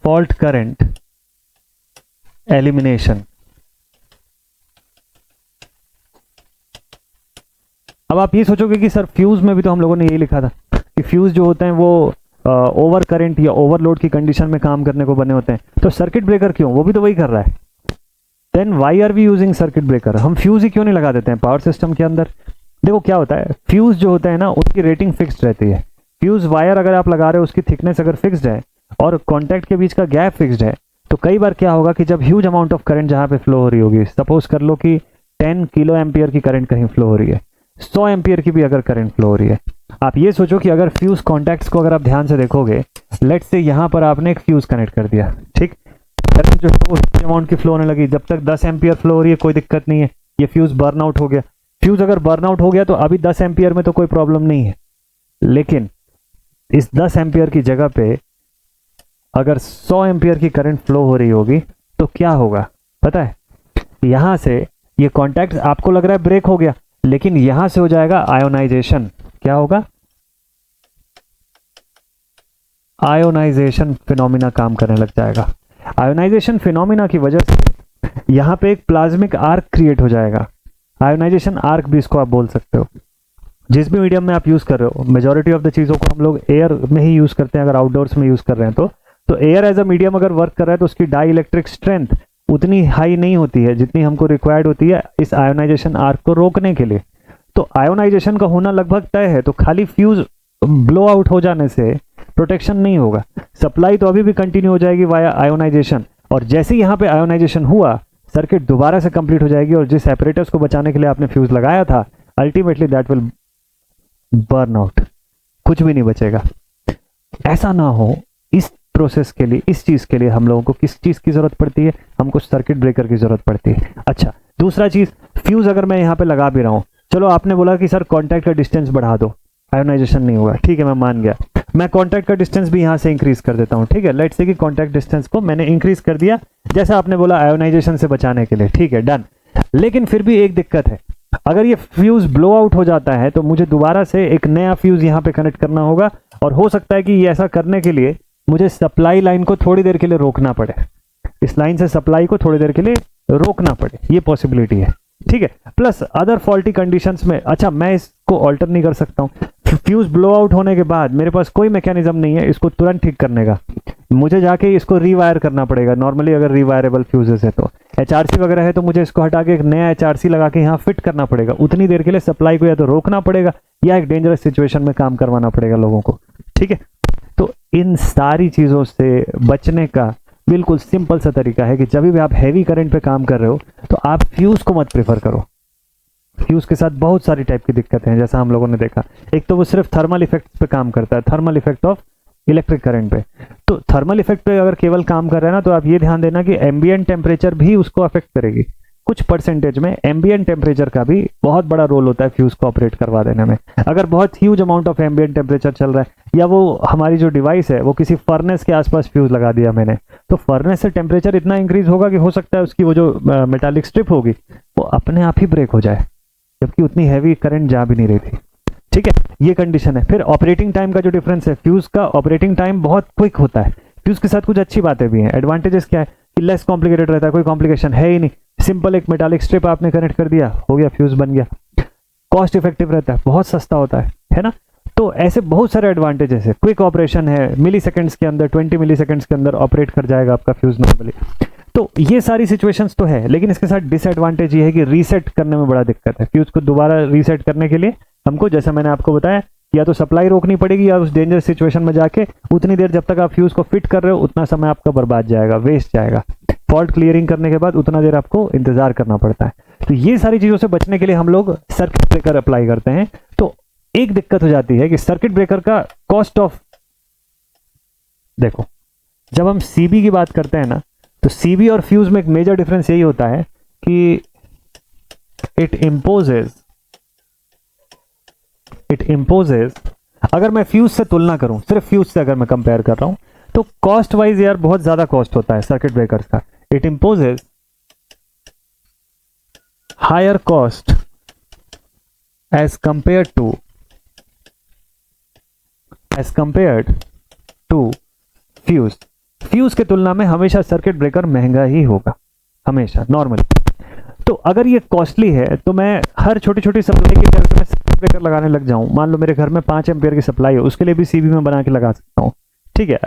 fault current elimination। अब आप ये सोचोगे कि सर फ्यूज में भी तो हम लोगों ने यही लिखा था कि फ्यूज जो होते हैं वो ओवर करंट या ओवरलोड की कंडीशन में काम करने को बने होते हैं, तो सर्किट ब्रेकर क्यों, वो भी तो वही कर रहा है। Then why are we using circuit breaker, हम फ्यूज ही क्यों नहीं लगा देते हैं पावर सिस्टम के अंदर। देखो क्या होता है, फ्यूज जो होता है ना उसकी रेटिंग फिक्स्ड रहती है। फ्यूज वायर अगर आप लगा रहे हो उसकी थिकनेस अगर फिक्स्ड है और कॉन्टैक्ट के बीच का गैप फिक्स्ड है, तो कई बार क्या होगा कि जब ह्यूज अमाउंट ऑफ करंट जहां पे फ्लो हो रही होगी, सपोज कर लो कि 10 किलो एम्पियर की करंट कहीं फ्लो हो रही है, 100 एम्पियर की भी अगर करंट फ्लो हो रही है, आप ये सोचो कि अगर फ्यूज कॉन्टैक्ट्स को अगर आप ध्यान से देखोगे, लेट्स से यहां पर आपने एक फ्यूज कनेक्ट कर दिया, ठीक, करंट जो है वो अमाउंट की फ्लो होने लगी, जब तक 10 एम्पियर फ्लो हो रही है कोई दिक्कत नहीं है, ये फ्यूज बर्न आउट हो गया। फ्यूज अगर बर्न आउट हो गया तो अभी 10 एम्पियर में तो कोई प्रॉब्लम नहीं है, लेकिन इस 10 एम्पियर की जगह पे अगर 100 एम्पियर की करंट फ्लो हो रही होगी तो क्या होगा पता है, यहां से ये कॉन्टैक्ट आपको लग रहा है ब्रेक हो गया, लेकिन यहां से हो जाएगा आयोनाइजेशन। क्या होगा, आयोनाइजेशन फिनोमिना काम करने लग जाएगा। आयोनाइजेशन फिनोमिना की वजह से यहां पे एक प्लाज्मिक आर्क क्रिएट हो जाएगा। आयोनाइजेशन आर्क भी इसको आप बोल सकते हो। जिस भी मीडियम में आप यूज कर रहे हो, मेजॉरिटी ऑफ द चीजों को हम लोग एयर में ही यूज करते हैं, अगर आउटडोर्स में यूज कर रहे हैं तो एयर एज अ मीडियम अगर वर्क कर रहा है तो उसकी डाई इलेक्ट्रिक स्ट्रेंथ उतनी हाई नहीं होती है जितनी हमको रिक्वायर्ड होती है इस आयोनाइजेशन आर्क को रोकने के लिए। तो आयोनाइजेशन का होना लगभग तय है, तो खाली फ्यूज ब्लो आउट हो जाने से प्रोटेक्शन नहीं होगा, सप्लाई तो अभी भी कंटिन्यू हो जाएगी वाया आयोनाइजेशन, और जैसे ही यहाँ पे आयोनाइजेशन हुआ सर्किट दोबारा से कंप्लीट हो जाएगी, और जिस एपरेटस को बचाने के लिए आपने फ्यूज लगाया था ultimately that will burn out, कुछ भी नहीं बचेगा। ऐसा ना हो, इस प्रोसेस के लिए, इस चीज के लिए हम लोगों को किस चीज की जरूरत पड़ती है, हमको सर्किट ब्रेकर की जरूरत पड़ती है। अच्छा, दूसरा चीज, फ्यूज अगर मैं यहाँ पे लगा भी रहा हूँ, चलो आपने बोला कि सर कॉन्टैक्ट का डिस्टेंस बढ़ा दो, आयोनाइजेशन नहीं होगा, ठीक है मैं मान गया, मैं कॉन्टैक्ट का डिस्टेंस भी यहाँ से इंक्रीज कर देता हूँ, ठीक है, लेट्स से कि कॉन्टैक्ट डिस्टेंस को मैंने इंक्रीज कर दिया जैसा आपने बोला आयोनाइजेशन से बचाने के लिए, ठीक है डन। लेकिन फिर भी एक दिक्कत है, अगर ये फ्यूज ब्लो आउट हो जाता है तो मुझे दोबारा से एक नया फ्यूज यहाँ पे कनेक्ट करना होगा, और हो सकता है कि ये ऐसा करने के लिए मुझे सप्लाई लाइन को थोड़ी देर के लिए रोकना पड़े, इस लाइन से सप्लाई को थोड़ी देर के लिए रोकना पड़े, ये पॉसिबिलिटी है, ठीक है। प्लस अदर फॉल्टी कंडीशंस में, अच्छा मैं इसको ऑल्टर नहीं कर सकता हूँ, फ्यूज ब्लो आउट होने के बाद मेरे पास कोई मैकेनिज्म नहीं है इसको तुरंत ठीक करने का, मुझे जाके इसको रीवायर करना पड़ेगा। नॉर्मली अगर रीवायरेबल फ्यूजेस है तो एचआरसी वगैरह है तो मुझे इसको हटा के एक नया एचआरसी लगा के यहाँ फिट करना पड़ेगा, उतनी देर के लिए सप्लाई को या तो रोकना पड़ेगा या एक डेंजरस सिचुएशन में काम करवाना पड़ेगा लोगों को, ठीक है। तो इन सारी चीजों से बचने का बिल्कुल सिंपल सा तरीका है कि जब भी आप हैवी करंट पे काम कर रहे हो तो आप फ्यूज को मत प्रेफर करो। फ्यूज के साथ बहुत सारी टाइप की दिक्कतें हैं, जैसा हम लोगों ने देखा, एक तो वो सिर्फ थर्मल इफेक्ट पे काम करता है, thermal effect of electric current पे। तो थर्मल इफेक्ट पे अगर केवल काम कर रहा है ना, तो आप ये ध्यान देना कि एम्बिएंट टेम्परेचर भी उसको अफेक्ट करेगी, कुछ परसेंटेज में एम्बिएंट टेम्परेचर का भी बहुत बड़ा रोल होता है फ्यूज को ऑपरेट करवा देने में। अगर बहुत huge amount of ambient temperature चल रहा है, या वो हमारी जो डिवाइस है वो किसी फर्नेस के आसपास फ्यूज लगा दिया मैंने, तो फर्नेस से टेम्परेचर इतना इंक्रीज होगा कि हो सकता है उसकी वो जो मेटालिक स्ट्रिप होगी वो अपने आप ही ब्रेक हो जाए, जबकि उतनी हैवी करंट जा भी नहीं रही थी, ठीक है, ये कंडीशन है। फिर ऑपरेटिंग टाइम का जो डिफरेंस है, फ्यूज का ऑपरेटिंग टाइम बहुत क्विक होता है, फ्यूज के साथ कुछ अच्छी बातें भी हैं। एडवांटेजेस क्या है कि लेस कॉम्प्लिकेटेड रहता है, कोई कॉम्प्लिकेशन है ही नहीं, सिंपल एक मेटालिक स्ट्रिप आपने कनेक्ट कर दिया, हो गया, फ्यूज बन गया। कॉस्ट इफेक्टिव रहता है, बहुत सस्ता होता है ना। तो ऐसे बहुत सारे एडवांटेजेस है, क्विक ऑपरेशन है, मिली सेकेंड्स के अंदर, 20 मिली सेकेंड्स के अंदर ऑपरेट कर जाएगा आपका फ्यूज नॉर्मली। तो ये सारी सिचुएशंस तो है, लेकिन इसके साथ डिसएडवांटेज ये है कि रीसेट करने में बड़ा दिक्कत है। फ्यूज को दोबारा रीसेट करने के लिए हमको, जैसा मैंने आपको बताया, या तो सप्लाई रोकनी पड़ेगी या उस डेंजरस सिचुएशन में जाके उतनी देर जब तक आप फ्यूज को फिट कर रहे हो उतना समय आपका बर्बाद जाएगा, वेस्ट जाएगा। फॉल्ट क्लियरिंग करने के बाद उतना देर आपको इंतजार करना पड़ता है। तो ये सारी चीजों से बचने के लिए हम लोग सर्किट ब्रेकर अप्लाई करते हैं। तो एक दिक्कत हो जाती है कि सर्किट ब्रेकर का कॉस्ट ऑफ, देखो जब हम सीबी की बात करते हैं ना, तो सीबी और फ्यूज में एक मेजर डिफरेंस यही होता है कि इट इम्पोजेज, अगर मैं फ्यूज से तुलना करूं, सिर्फ फ्यूज से अगर मैं कंपेयर कर रहा हूं, तो कॉस्ट वाइज यार बहुत ज्यादा कॉस्ट होता है सर्किट ब्रेकर्स का। It imposes higher cost as compared to fuse. Fuse के तुलना में हमेशा सर्किट ब्रेकर महंगा ही होगा, हमेशा नॉर्मली। तो अगर ये कॉस्टली है तो मैं हर छोटी छोटी सप्लाई के घर में सर्किट ब्रेकर लगाने लग जाऊं, मान लो मेरे घर में 5 एम्पियर की सप्लाई है, उसके लिए भी सीबी में बना के लगा सकता हूं, ठीक है,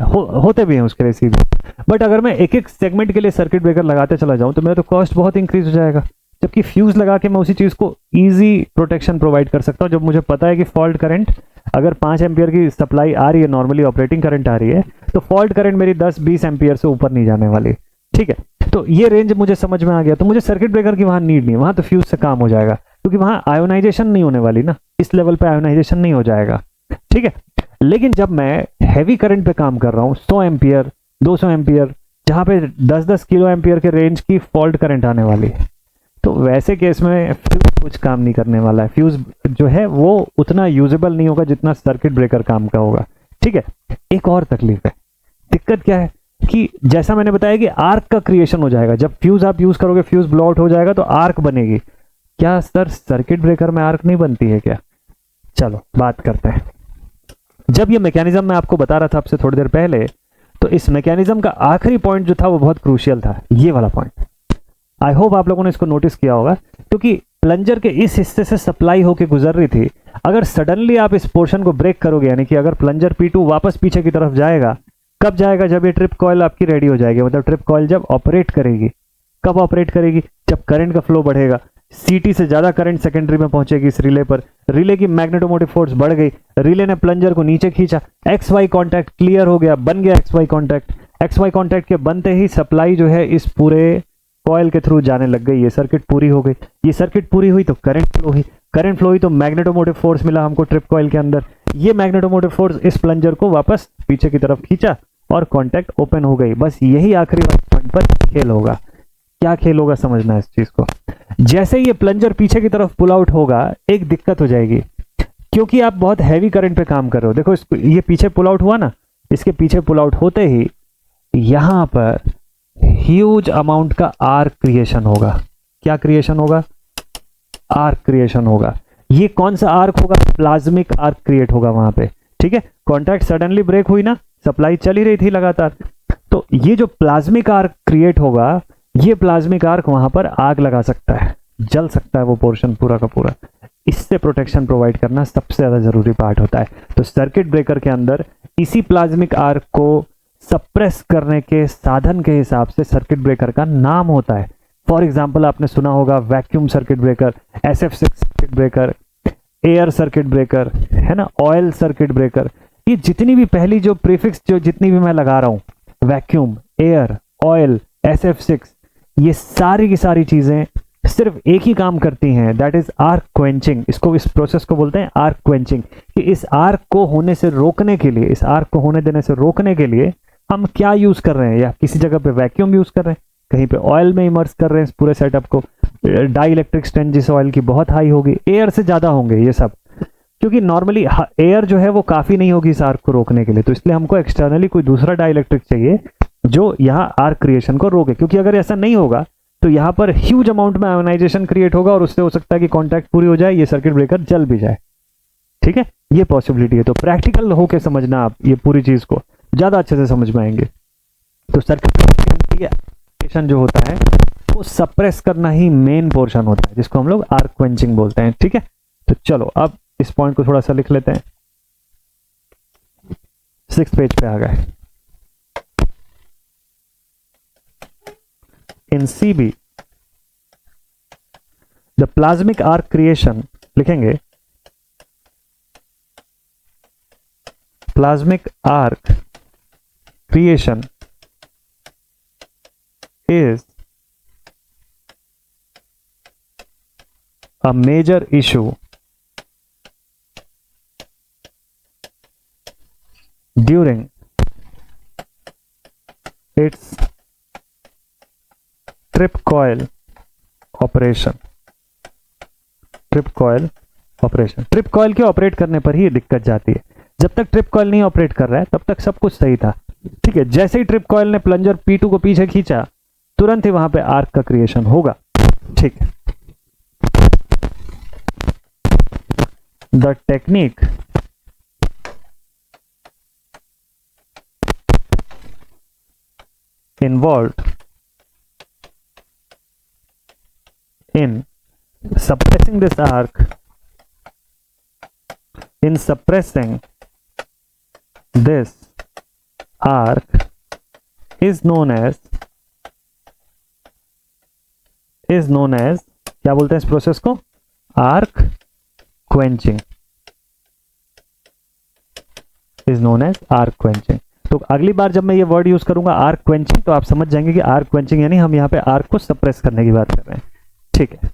होते भी हैं उसके लिए सीबी। बट अगर मैं एक एक सेगमेंट के लिए सर्किट ब्रेकर लगाते चला जाऊं तो मेरा तो कॉस्ट बहुत इंक्रीज हो जाएगा। जबकि फ्यूज लगा के मैं उसी चीज को इजी प्रोटेक्शन प्रोवाइड कर सकता हूं। जब मुझे पता है कि फॉल्ट करंट अगर 5 एम्पियर की सप्लाई आ रही है, नॉर्मली ऑपरेटिंग करंट आ रही है, तो फॉल्ट करंट मेरी 10-20 एम्पियर से ऊपर नहीं जाने वाली, ठीक है। तो ये रेंज मुझे समझ में आ गया, तो मुझे सर्किट ब्रेकर की वहां नीड नहीं है, वहां तो फ्यूज से काम हो जाएगा, क्योंकि वहां आयोनाइजेशन नहीं होने वाली ना, इस लेवल पे आयोनाइजेशन नहीं हो जाएगा, ठीक है। लेकिन जब मैं हैवी करंट पे काम कर रहा हूं, 100 एम्पियर 200 एम्पियर, जहां पे 10-10 किलो एम्पियर के रेंज की फॉल्ट करंट आने वाली है, तो वैसे केस में फ्यूज कुछ काम नहीं करने वाला है। फ्यूज जो है वो उतना यूजेबल नहीं होगा जितना सर्किट ब्रेकर काम का होगा, ठीक है। एक और तकलीफ है, दिक्कत क्या है कि जैसा मैंने बताया कि आर्क का क्रिएशन हो जाएगा। जब फ्यूज आप यूज करोगे, फ्यूज ब्लो आउट हो जाएगा तो आर्क बनेगी। क्या सर सर्किट ब्रेकर में आर्क नहीं बनती है क्या? चलो बात करते हैं। जब ये मैकेनिज्म मैं आपको बता रहा था आपसे थोड़ी देर पहले, तो इस मैकेनिज्म का आखिरी पॉइंट जो था वो बहुत क्रूशियल था, ये वाला पॉइंट। आई होप आप लोगों ने इसको नोटिस किया होगा, क्योंकि प्लंजर के इस हिस्से से सप्लाई होके गुजर रही थी। अगर सडनली आप इस पोर्शन को ब्रेक करोगे, यानी कि अगर प्लंजर P2 वापस पीछे की तरफ जाएगा, कब जाएगा? जब ये ट्रिप कॉइल आपकी रेडी हो जाएगी, मतलब ट्रिप कॉइल जब ऑपरेट करेगी, कब ऑपरेट करेगी? जब करंट का फ्लो बढ़ेगा, सीटी से ज्यादा करंट सेकेंडरी में पहुंचेगी इस रिले पर, रिले की मैग्नेटोमोटिव फोर्स बढ़ गई, रिले ने प्लंजर को नीचे खींचा, एक्स वाई कॉन्टैक्ट क्लियर हो गया, बन गया X Y contact. X Y contact के बनते ही सप्लाई जो है इस पूरे कॉइल के थ्रू जाने लग गई, ये सर्किट पूरी हो गई। ये सर्किट पूरी हुई तो करंट फ्लो हुई, करंट फ्लो हुई तो मैग्नेटोमोटिव फोर्स मिला हमको ट्रिप कॉइल के अंदर, ये मैग्नेटोमोटिव फोर्स इस प्लंजर को वापस पीछे की तरफ खींचा और कॉन्टैक्ट ओपन हो गई। बस यही आखिरी पॉइंट पर खेल होगा। क्या खेल होगा समझना है इस चीज को। जैसे ये प्लंजर पीछे की तरफ पुल आउट होगा, एक दिक्कत हो जाएगी, क्योंकि आप बहुत हैवी करंट पे काम कर रहे हो। देखो इसको, ये पीछे पुल आउट हुआ ना, इसके पीछे पुल आउट होते ही यहां पर ह्यूज अमाउंट का आर्क क्रिएशन होगा। क्या क्रिएशन होगा? आर्क क्रिएशन होगा। ये कौन सा आर्क होगा? प्लाज्मिक आर्क क्रिएट होगा वहां पे। ठीक है, कॉन्टैक्ट सडनली ब्रेक हुई ना, सप्लाई चल ही रही थी लगातार, तो ये जो प्लाज्मिक आर्क क्रिएट होगा, ये प्लाज्मिक आर्क वहां पर आग लगा सकता है, जल सकता है वो पोर्शन पूरा का पूरा। इससे प्रोटेक्शन प्रोवाइड करना सबसे ज्यादा जरूरी पार्ट होता है। तो सर्किट ब्रेकर के अंदर इसी प्लाज्मिक आर्क को सप्रेस करने के साधन के हिसाब से सर्किट ब्रेकर का नाम होता है। फॉर एग्जाम्पल आपने सुना होगा vacuum circuit breaker, SF6 circuit breaker, air circuit breaker, है ना, ऑयल सर्किट ब्रेकर। ये जितनी भी पहली जो प्रीफिक्स जो जितनी भी मैं लगा रहा हूं, वैक्यूम, एयर, ऑयल, SF6, ये सारी की सारी चीजें सिर्फ एक ही काम करती हैं, दैट इज आर्क क्वेंचिंग। इसको, इस प्रोसेस को बोलते हैं आर्क क्वेंचिंग। कि इस आर्क को होने से रोकने के लिए, इस आर्क को होने देने से रोकने के लिए हम क्या यूज कर रहे हैं, या किसी जगह पे वैक्यूम यूज कर रहे हैं, कहीं पे ऑयल में इमर्स कर रहे हैं इस पूरे सेटअप को। डाई इलेक्ट्रिक स्ट्रेंथ जिस ऑयल की बहुत हाई होगी, एयर से ज्यादा होंगे ये सब, क्योंकि नॉर्मली एयर जो है वो काफी नहीं होगी इस आर्क को रोकने के लिए। तो इसलिए हमको एक्सटर्नली कोई दूसरा डाई इलेक्ट्रिक चाहिए जो यहाँ आर्क क्रिएशन को रोके, क्योंकि अगर ऐसा नहीं होगा तो यहाँ पर ह्यूज अमाउंट में आयोनाइजेशन क्रिएट होगा और उससे हो सकता है कि कॉन्टैक्ट पूरी हो जाए, ये सर्किट ब्रेकर जल भी जाए। ठीक है, ये पॉसिबिलिटी है। तो प्रैक्टिकल होके समझना आप ये पूरी चीज को, ज्यादा अच्छे से समझ में आएंगे। तो सर्किट जो होता है वो सप्रेस करना ही मेन पोर्शन होता है, जिसको हम लोग आर्क क्वेंचिंग बोलते हैं। ठीक है, तो चलो अब इस पॉइंट को थोड़ा सा लिख लेते हैं। 6th पेज पे आ गए। In CB, the plasmic arc creation, लिखेंगे plasmic arc creation is a major issue during its trip coil operation. Trip coil operation, trip coil के ऑपरेट करने पर ही दिक्कत जाती है। जब तक ट्रिप कॉइल नहीं ऑपरेट कर रहा है तब तक सब कुछ सही था। ठीक है, जैसे ही ट्रिप कॉइल ने प्लंजर P2 को पीछे खींचा, तुरंत ही वहां पे आर्क का क्रिएशन होगा। ठीक है, the technique involved in suppressing this arc, in suppressing this arc is known as क्या बोलते हैं इस प्रोसेस को? Arc quenching is known as arc quenching. तो अगली बार जब मैं ये वर्ड यूज करूंगा आर्क क्वेंचिंग, तो आप समझ जाएंगे कि आर्क क्वेंचिंग यानी हम यहाँ पे आर्क को सप्रेस करने की बात कर रहे हैं। ठीक है,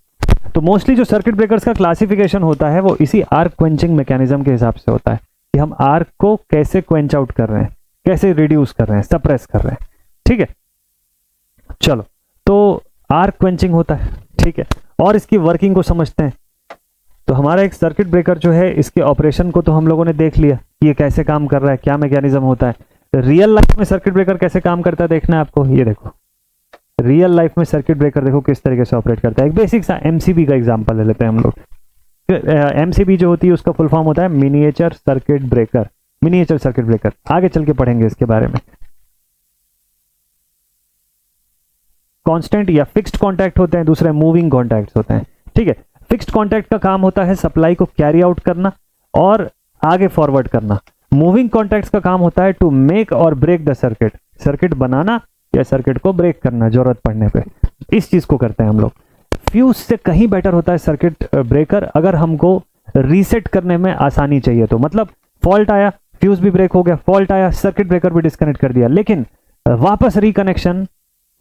तो मोस्टली जो सर्किट ब्रेकर्स का क्लासिफिकेशन होता है वो इसी आर्क क्वेंचिंग मैकेनिज्म के हिसाब से होता है कि हम आर्क को कैसे क्वेंच आउट कर रहे हैं, कैसे रिड्यूस कर रहे हैं, सप्रेस कर रहे हैं। ठीक है, चलो तो आर्क क्वेंचिंग होता है। ठीक है, और इसकी वर्किंग को समझते हैं। तो हमारा एक सर्किट ब्रेकर जो है, इसके ऑपरेशन को तो हम लोगों ने देख लिया कि ये कैसे काम कर रहा है, क्या मैकेनिज्म होता है। रियल लाइफ में सर्किट ब्रेकर कैसे काम करता है देखना है आपको। ये देखो, रियल लाइफ में सर्किट ब्रेकर देखो किस तरीके से ऑपरेट करता है। एक बेसिक सा MCB का एग्जांपल ले लेते हैं हम लोग। MCB जो होती है उसका फुल फॉर्म होता है miniature circuit breaker. Miniature circuit breaker आगे चल के पढ़ेंगे इसके बारे में। कांस्टेंट या फिक्स्ड कांटेक्ट होते हैं, दूसरे मूविंग कांटेक्ट्स होते हैं। ठीक है, फिक्स्ड कांटेक्ट का काम होता है सप्लाई को कैरी आउट करना और आगे फॉरवर्ड करना। मूविंग कांटेक्ट्स का काम होता है टू मेक और ब्रेक द सर्किट, सर्किट बनाना या सर्किट को ब्रेक करना जरूरत पड़ने पे। इस चीज को करते हैं हम लोग। फ्यूज से कहीं बेटर होता है सर्किट ब्रेकर अगर हमको रीसेट करने में आसानी चाहिए तो। मतलब फॉल्ट आया, फ्यूज भी ब्रेक हो गया, फॉल्ट आया, सर्किट ब्रेकर भी डिस्कनेक्ट कर दिया, लेकिन वापस रिकनेक्शन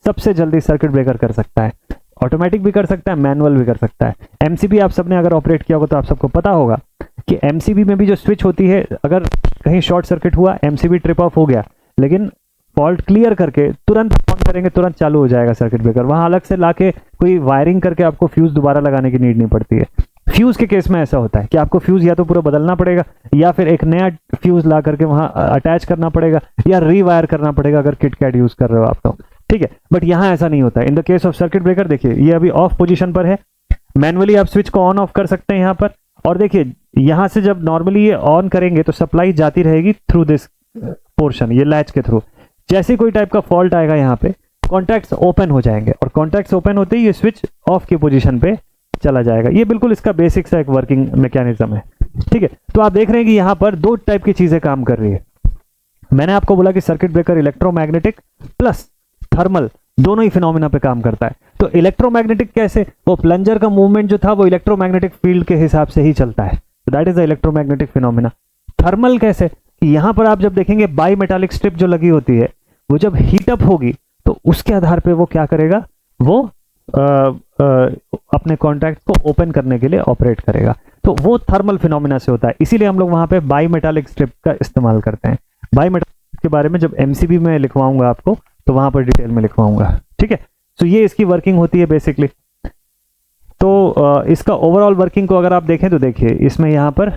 सबसे जल्दी सर्किट ब्रेकर कर सकता है। ऑटोमेटिक भी कर सकता है, मैनुअल भी कर सकता है। एमसीबी आप सबने अगर ऑपरेट किया होगा तो आप सबको पता होगा कि एमसीबी में भी जो स्विच होती है, अगर कहीं शॉर्ट सर्किट हुआ, एमसीबी ट्रिप ऑफ हो गया, लेकिन फॉल्ट क्लियर करके तुरंत ऑन करेंगे, तुरंत चालू हो जाएगा सर्किट ब्रेकर। वहां अलग से लाके कोई वायरिंग करके आपको फ्यूज दोबारा लगाने की नीड नहीं पड़ती है। फ्यूज के केस में ऐसा होता है कि आपको फ्यूज या तो पूरा बदलना पड़ेगा या फिर एक नया फ्यूज ला करके वहां अटैच करना पड़ेगा या रीवायर करना पड़ेगा अगर किट कैट यूज कर रहे हो आप तो, ठीक है। बट यहां ऐसा नहीं होता है। In the case of circuit breaker देखिए ये अभी ऑफ पोजीशन पर है, मैनुअली आप स्विच को ऑन ऑफ कर सकते हैं यहां पर। और देखिए यहां से जब नॉर्मली ये ऑन करेंगे तो सप्लाई जाती रहेगी थ्रू दिस पोर्शन, ये लैच के थ्रू। जैसे कोई टाइप का फॉल्ट आएगा यहाँ पे कॉन्टैक्ट्स ओपन हो जाएंगे और कॉन्टैक्ट्स ओपन होते ही ये स्विच ऑफ की पोजीशन पे चला जाएगा। ये बिल्कुल इसका बेसिक सा एक वर्किंग मैकेनिज्म है, ठीक है। तो आप देख रहे हैं कि यहाँ पर दो टाइप की चीजें काम कर रही है। मैंने आपको बोला कि circuit breaker electromagnetic plus thermal दोनों ही फिनोमिना पे काम करता है। तो इलेक्ट्रोमैग्नेटिक कैसे, वो प्लंजर का मूवमेंट जो था वो इलेक्ट्रोमैग्नेटिक फील्ड के हिसाब से ही चलता है, that is the electromagnetic phenomena. Thermal कैसे, यहां पर आप जब देखेंगे बाई मेटालिक स्ट्रिप जो लगी होती है वो जब हीट अप होगी तो उसके आधार पे वो क्या करेगा, वो अपने कॉन्टैक्ट को ओपन करने के लिए ऑपरेट करेगा। तो वो थर्मल फिनोमिना से होता है, इसीलिए हम लोग वहां पे बाई मेटालिक स्ट्रिप का इस्तेमाल करते हैं। बाई मेटालिक के बारे में जब एमसीबी में लिखवाऊंगा आपको तो वहां पर डिटेल में लिखवाऊंगा, ठीक है। तो ये इसकी वर्किंग होती है बेसिकली। तो इसका ओवरऑल वर्किंग को अगर आप देखें तो देखिए इसमें यहाँ पर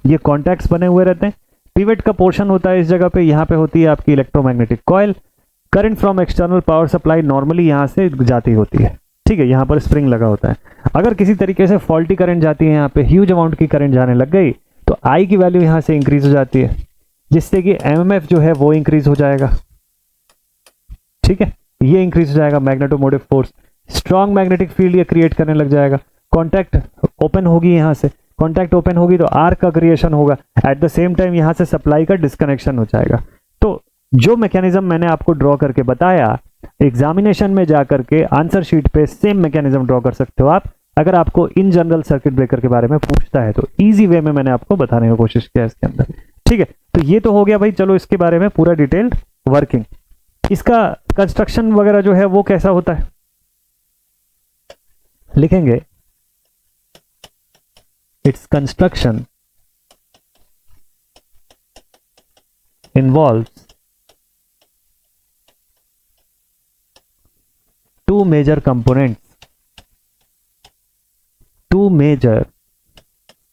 ये कॉन्टैक्ट्स बने हुए रहते हैं, पिवट का पोर्शन होता है इस जगह पे, यहाँ पे होती है आपकी electromagnetic coil, current from external power supply normally यहाँ से जाती होती है, ठीक है। यहाँ पर स्प्रिंग लगा होता है। अगर किसी तरीके से फॉल्टी करंट जाती है, यहाँ पे ह्यूज अमाउंट की करंट जाने लग गई तो आई की वैल्यू यहाँ से इंक्रीज हो जाती है, जिससे कि एमएमएफ जो है वो इंक्रीज हो जाएगा, ठीक है। ये इंक्रीज हो जाएगा, magnetomotive force, strong magnetic field ये क्रिएट करने लग जाएगा। कॉन्टैक्ट ओपन होगी, यहाँ से कॉन्टैक्ट ओपन होगी तो आर्क का क्रिएशन होगा, एट द सेम टाइम यहाँ से सप्लाई का डिस्कनेक्शन हो जाएगा। तो जो मैकेनिज्म मैंने आपको ड्रॉ करके बताया, एग्जामिनेशन में जाकर के आंसर शीट पे सेम मैकेनिज्म ड्रॉ कर सकते हो आप। अगर आपको इन जनरल सर्किट ब्रेकर के बारे में पूछता है तो इजी वे में मैंने आपको बताने की कोशिश किया इसके अंदर, ठीक है। तो ये तो हो गया भाई, चलो इसके बारे में पूरा डिटेल्ड वर्किंग। इसका कंस्ट्रक्शन वगैरह जो है वो कैसा होता है लिखेंगे, its construction involves two major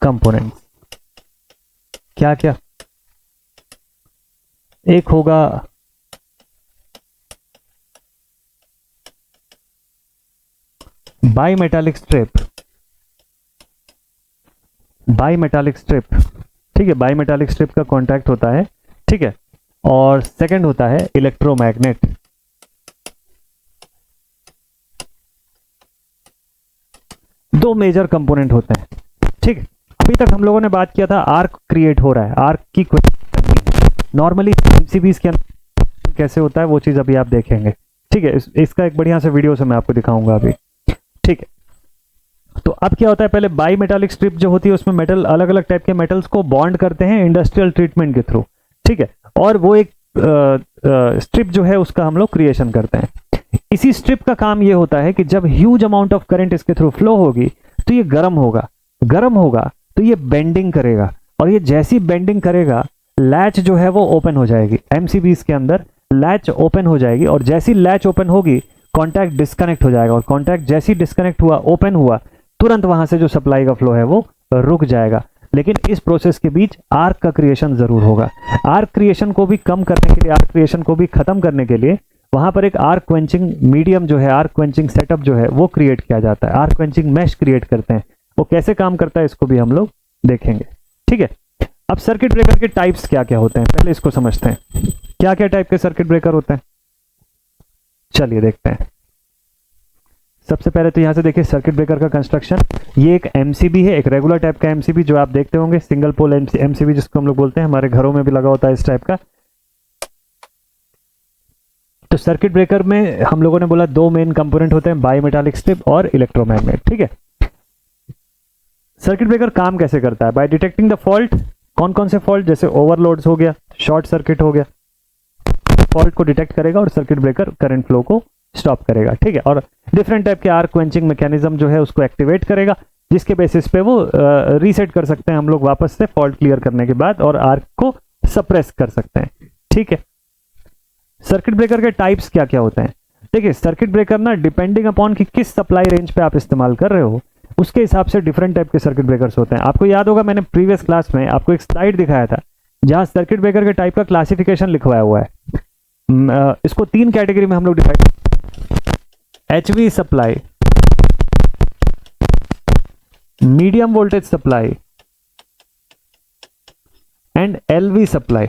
components, क्या क्या, एक होगा बाई मेटालिक स्ट्रिप, ठीक है। बाई मेटालिक स्ट्रिप का कॉन्टैक्ट होता है, ठीक है। और सेकंड होता है इलेक्ट्रोमैग्नेट। दो मेजर कंपोनेंट होते हैं, ठीक है। अभी तक हम लोगों ने बात किया था आर्क क्रिएट हो रहा है, आर्क की नॉर्मली एमसीबीज के अंदर कैसे होता है वो चीज अभी आप देखेंगे, ठीक है। इसका एक बढ़िया सा वीडियो से मैं आपको दिखाऊंगा अभी, ठीक है। तो अब क्या होता है, पहले बाई मेटालिक स्ट्रिप जो होती है उसमें मेटल, अलग अलग टाइप के मेटल्स को बॉन्ड करते हैं इंडस्ट्रियल ट्रीटमेंट के थ्रू, ठीक है। और वो एक स्ट्रिप जो है उसका हम लोग क्रिएशन करते हैं। इसी स्ट्रिप का काम ये होता है कि जब ह्यूज अमाउंट ऑफ करंट इसके थ्रू फ्लो होगी तो ये गर्म होगा तो ये बेंडिंग करेगा, और ये जैसी बेंडिंग करेगा लैच जो है वो ओपन हो जाएगी। एमसीबीज के अंदर लैच ओपन हो जाएगी, और जैसी लैच ओपन होगी कॉन्टैक्ट डिस्कनेक्ट हो जाएगा, और कॉन्टैक्ट जैसी डिस्कनेक्ट हुआ, ओपन हुआ, तुरंत वहां से जो सप्लाई का फ्लो है वो रुक जाएगा। लेकिन इस प्रोसेस के बीच आर्क का क्रिएशन जरूर होगा। आर्क क्रिएशन को भी कम करने के लिए, आर्क क्रिएशन को भी खत्म करने के लिए वहां पर एक आर्क क्वेंचिंग मीडियम जो है, आर्क क्वेंचिंग सेटअप जो है वो क्रिएट किया जाता है। आर्क क्वेंचिंग मैश क्रिएट करते हैं, वो कैसे काम करता है इसको भी हम लोग देखेंगे, ठीक है। अब सर्किट ब्रेकर के टाइप्स क्या क्या होते हैं पहले इसको समझते हैं। क्या क्या टाइप के सर्किट ब्रेकर होते हैं, चलिए देखते हैं। सबसे पहले तो यहां से देखिए सर्किट ब्रेकर का कंस्ट्रक्शन। ये एक एमसीबी है, एक रेगुलर टाइप का एमसीबी जो आप देखते होंगे, सिंगल पोल एमसीबी जिसको हम लोग बोलते हैं, हमारे घरों में भी लगा होता है इस टाइप का। तो सर्किट ब्रेकर में हम लोगों ने बोला दो मेन कंपोनेंट होते हैं, बाईमेटालिक स्ट्रिप और इलेक्ट्रोमैग्नेट। ठीक है, सर्किट ब्रेकर काम कैसे करता है? By detecting the fault. कौन कौन से फॉल्ट? जैसे ओवरलोड्स हो गया, शॉर्ट सर्किट हो गया, फॉल्ट को डिटेक्ट करेगा और सर्किट ब्रेकर करंट फ्लो को स्टॉप करेगा। ठीक है, और डिफरेंट टाइप के आर्क क्वेंचिंग मैकेनिज्म जो है उसको एक्टिवेट करेगा, जिसके बेसिस पे वो रीसेट कर सकते हैं हम लोग वापस से फॉल्ट क्लियर करने के बाद, और आर्क को सप्रेस कर सकते हैं। ठीक है, सर्किट ब्रेकर के टाइप्स क्या क्या होते हैं? देखिए, सर्किट ब्रेकर ना डिपेंडिंग अपॉन कि किस सप्लाई रेंज पे आप इस्तेमाल कर रहे हो उसके हिसाब से डिफरेंट टाइप के सर्किट ब्रेकर्स होते हैं। आपको याद होगा मैंने प्रीवियस क्लास में आपको एक स्लाइड दिखाया था जहां सर्किट ब्रेकर के टाइप का क्लासिफिकेशन लिखवाया हुआ है। इसको 3 कैटेगरी में हम लोग divide, HV supply, medium voltage supply and LV supply.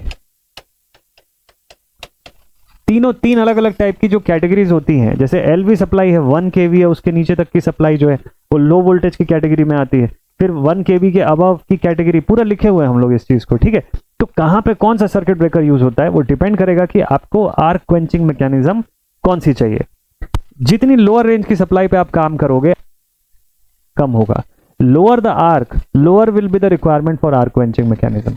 तीन अलग अलग टाइप की जो कैटेगरीज होती हैं। जैसे एलवी सप्लाई है 1 केवी है, उसके नीचे तक की सप्लाई जो है वो लो वोल्टेज की कैटेगरी में आती है। फिर 1 केवी के अबव की कैटेगरी, पूरा लिखे हुए हैं हम लोग इस चीज को। ठीक है, तो कहां पे कौन सा सर्किट ब्रेकर यूज होता है वो डिपेंड करेगा कि आपको आर्क क्वेंचिंग मैकेनिज्म कौन सी चाहिए। जितनी लोअर रेंज की सप्लाई पे आप काम करोगे कम होगा। Lower the arc, lower will be the requirement for arc quenching mechanism.